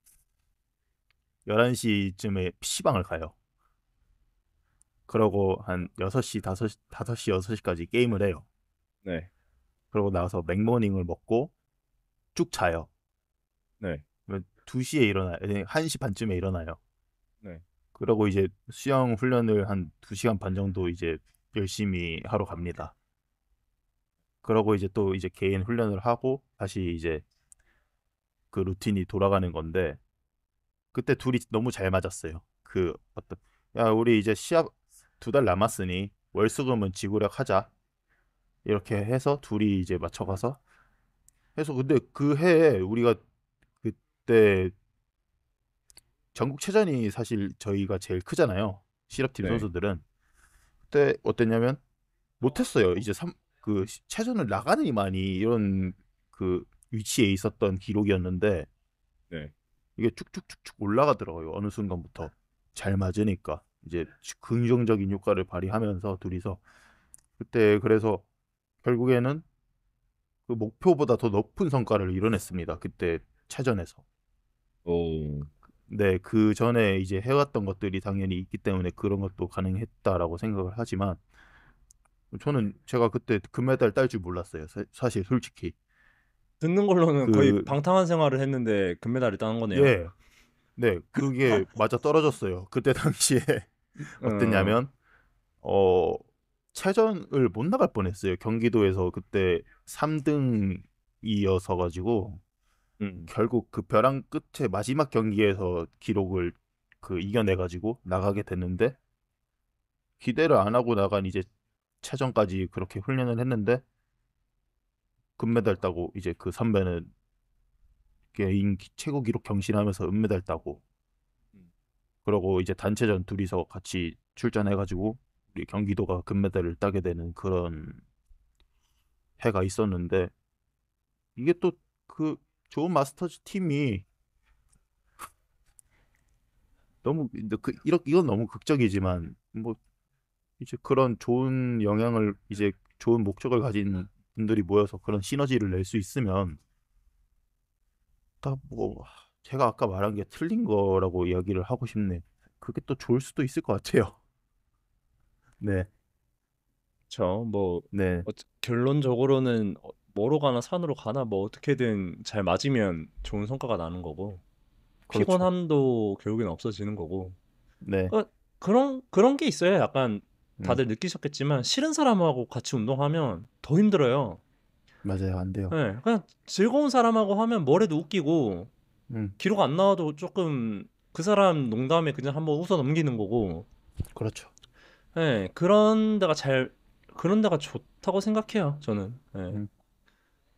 11시쯤에 PC방을 가요. 그러고 한 6시, 5시, 6시까지 게임을 해요. 네. 그러고 나서 맥모닝을 먹고 쭉 자요. 네. 2시에 일어나요. 1시 반쯤에 일어나요. 네. 그러고 이제 수영 훈련을 한 2시간 반 정도 이제 열심히 하러 갑니다. 그러고 이제 또 이제 개인 훈련을 하고 다시 이제 그 루틴이 돌아가는 건데 그때 둘이 너무 잘 맞았어요. 그 어떤 야 우리 이제 시합 2달 남았으니 월수금은 지구력 하자 이렇게 해서 둘이 이제 맞춰가서 해서 근데 그 해에 우리가 그때 전국체전이 사실 저희가 제일 크잖아요. 실업팀 네. 선수들은 그때 어땠냐면 못했어요. 이제 그 체전을 나가느니만이 이런 그 위치에 있었던 기록이었는데 네. 이게 쭉쭉쭉쭉 올라가더라고요. 어느 순간부터 잘 맞으니까 이제 긍정적인 효과를 발휘하면서 둘이서 그때 그래서 결국에는 그 목표보다 더 높은 성과를 이뤄냈습니다. 그때 차전에서. 오. 네, 그 전에 이제 해왔던 것들이 당연히 있기 때문에 그런 것도 가능했다라고 생각을 하지만 저는 제가 그때 금메달 딸 줄 몰랐어요. 사실 솔직히 듣는 걸로는 거의 그 방탕한 생활을 했는데 금메달을 따는 거네요. 예, 네, 그게 맞아 떨어졌어요. 그때 당시에 어. 어땠냐면 어 체전을 못 나갈 뻔했어요. 경기도에서 그때 3등이어서 가지고 음. 결국 그 벼랑 끝에 마지막 경기에서 기록을 그 이겨내 가지고 나가게 됐는데 기대를 안 하고 나간 이제 체전까지 그렇게 훈련을 했는데 금메달 따고 이제 그 선배는 개인 최고 기록 경신하면서 은메달 따고 음. 그러고 이제 단체전 둘이서 같이 출전해가지고 우리 경기도가 금메달을 따게 되는 그런 해가 있었는데 이게 또 그 좋은 마스터즈 팀이 너무 이건 너무 극적이지만 뭐 이제 그런 좋은 영향을 이제 좋은 목적을 가진 분들이 모여서 그런 시너지를 낼 수 있으면 다 뭐 제가 아까 말한 게 틀린 거라고 이야기를 하고 싶네. 그게 또 좋을 수도 있을 것 같아요. 네, 뭐 네, 결론적으로는 뭐로 가나 산으로 가나 뭐 어떻게든 잘 맞으면 좋은 성과가 나는 거고 그렇죠. 피곤함도 결국엔 없어지는 거고 네, 그런 게 있어요. 약간 음, 다들 느끼셨겠지만 싫은 사람하고 같이 운동하면 더 힘들어요. 맞아요. 안 돼요. 네, 그냥 즐거운 사람하고 하면 뭐래도 웃기고 음, 기록 안 나와도 조금 그 사람 농담에 그냥 한번 웃어 넘기는 거고 그렇죠. 네, 그런 데가 좋다고 생각해요. 저는 음,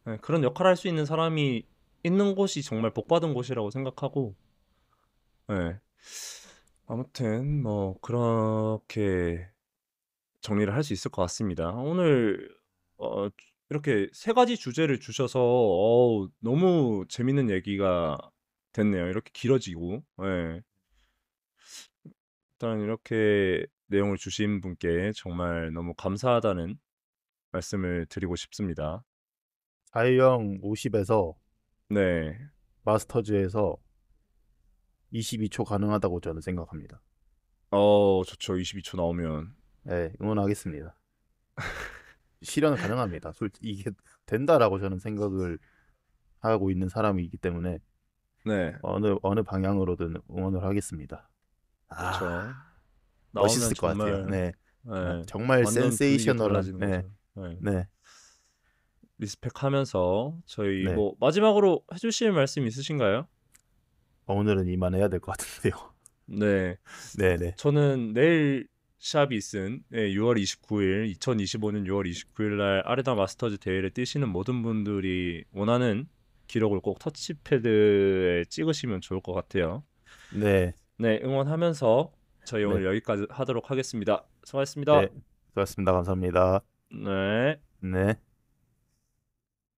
네, 그런 역할을 할 수 있는 사람이 있는 곳이 정말 복받은 곳이라고 생각하고 네, 아무튼 뭐 그렇게 정리를 할 수 있을 것 같습니다. 오늘 어, 이렇게 세 가지 주제를 주셔서 너무 재밌는 얘기가 됐네요. 이렇게 길어지고. 예. 일단 이렇게 내용을 주신 분께 정말 너무 감사하다는 말씀을 드리고 싶습니다. 자유형 50에서 네. 마스터즈에서 22초 가능하다고 저는 생각합니다. 좋죠. 22초 나오면. 네, 응원하겠습니다. 실현 가능합니다. 솔직히 이게 된다라고 저는 생각을 하고 있는 사람이기 때문에 네. 어느 방향으로든 응원을 하겠습니다. 아, 그쵸. 나오면 멋있을 것 같아요. 정말 네, 예, 정말 완전 분위기 센세이셔널한, 달라지는 네, 거죠. 예. 네, 리스펙하면서 저희 네. 뭐 마지막으로 해주실 말씀 있으신가요? 오늘은 이만해야 될 것 같은데요. 네. 네, 네, 저는 내일 샵이 있은 6월 29일, 2025년 6월 29일 날 아레나 마스터즈 대회를 뛰시는 모든 분들이 원하는 기록을 꼭 터치패드에 찍으시면 좋을 것 같아요. 네, 네, 응원하면서 저희 네, 오늘 여기까지 하도록 하겠습니다. 수고하셨습니다. 네. 수고하셨습니다. 감사합니다. 네. 네.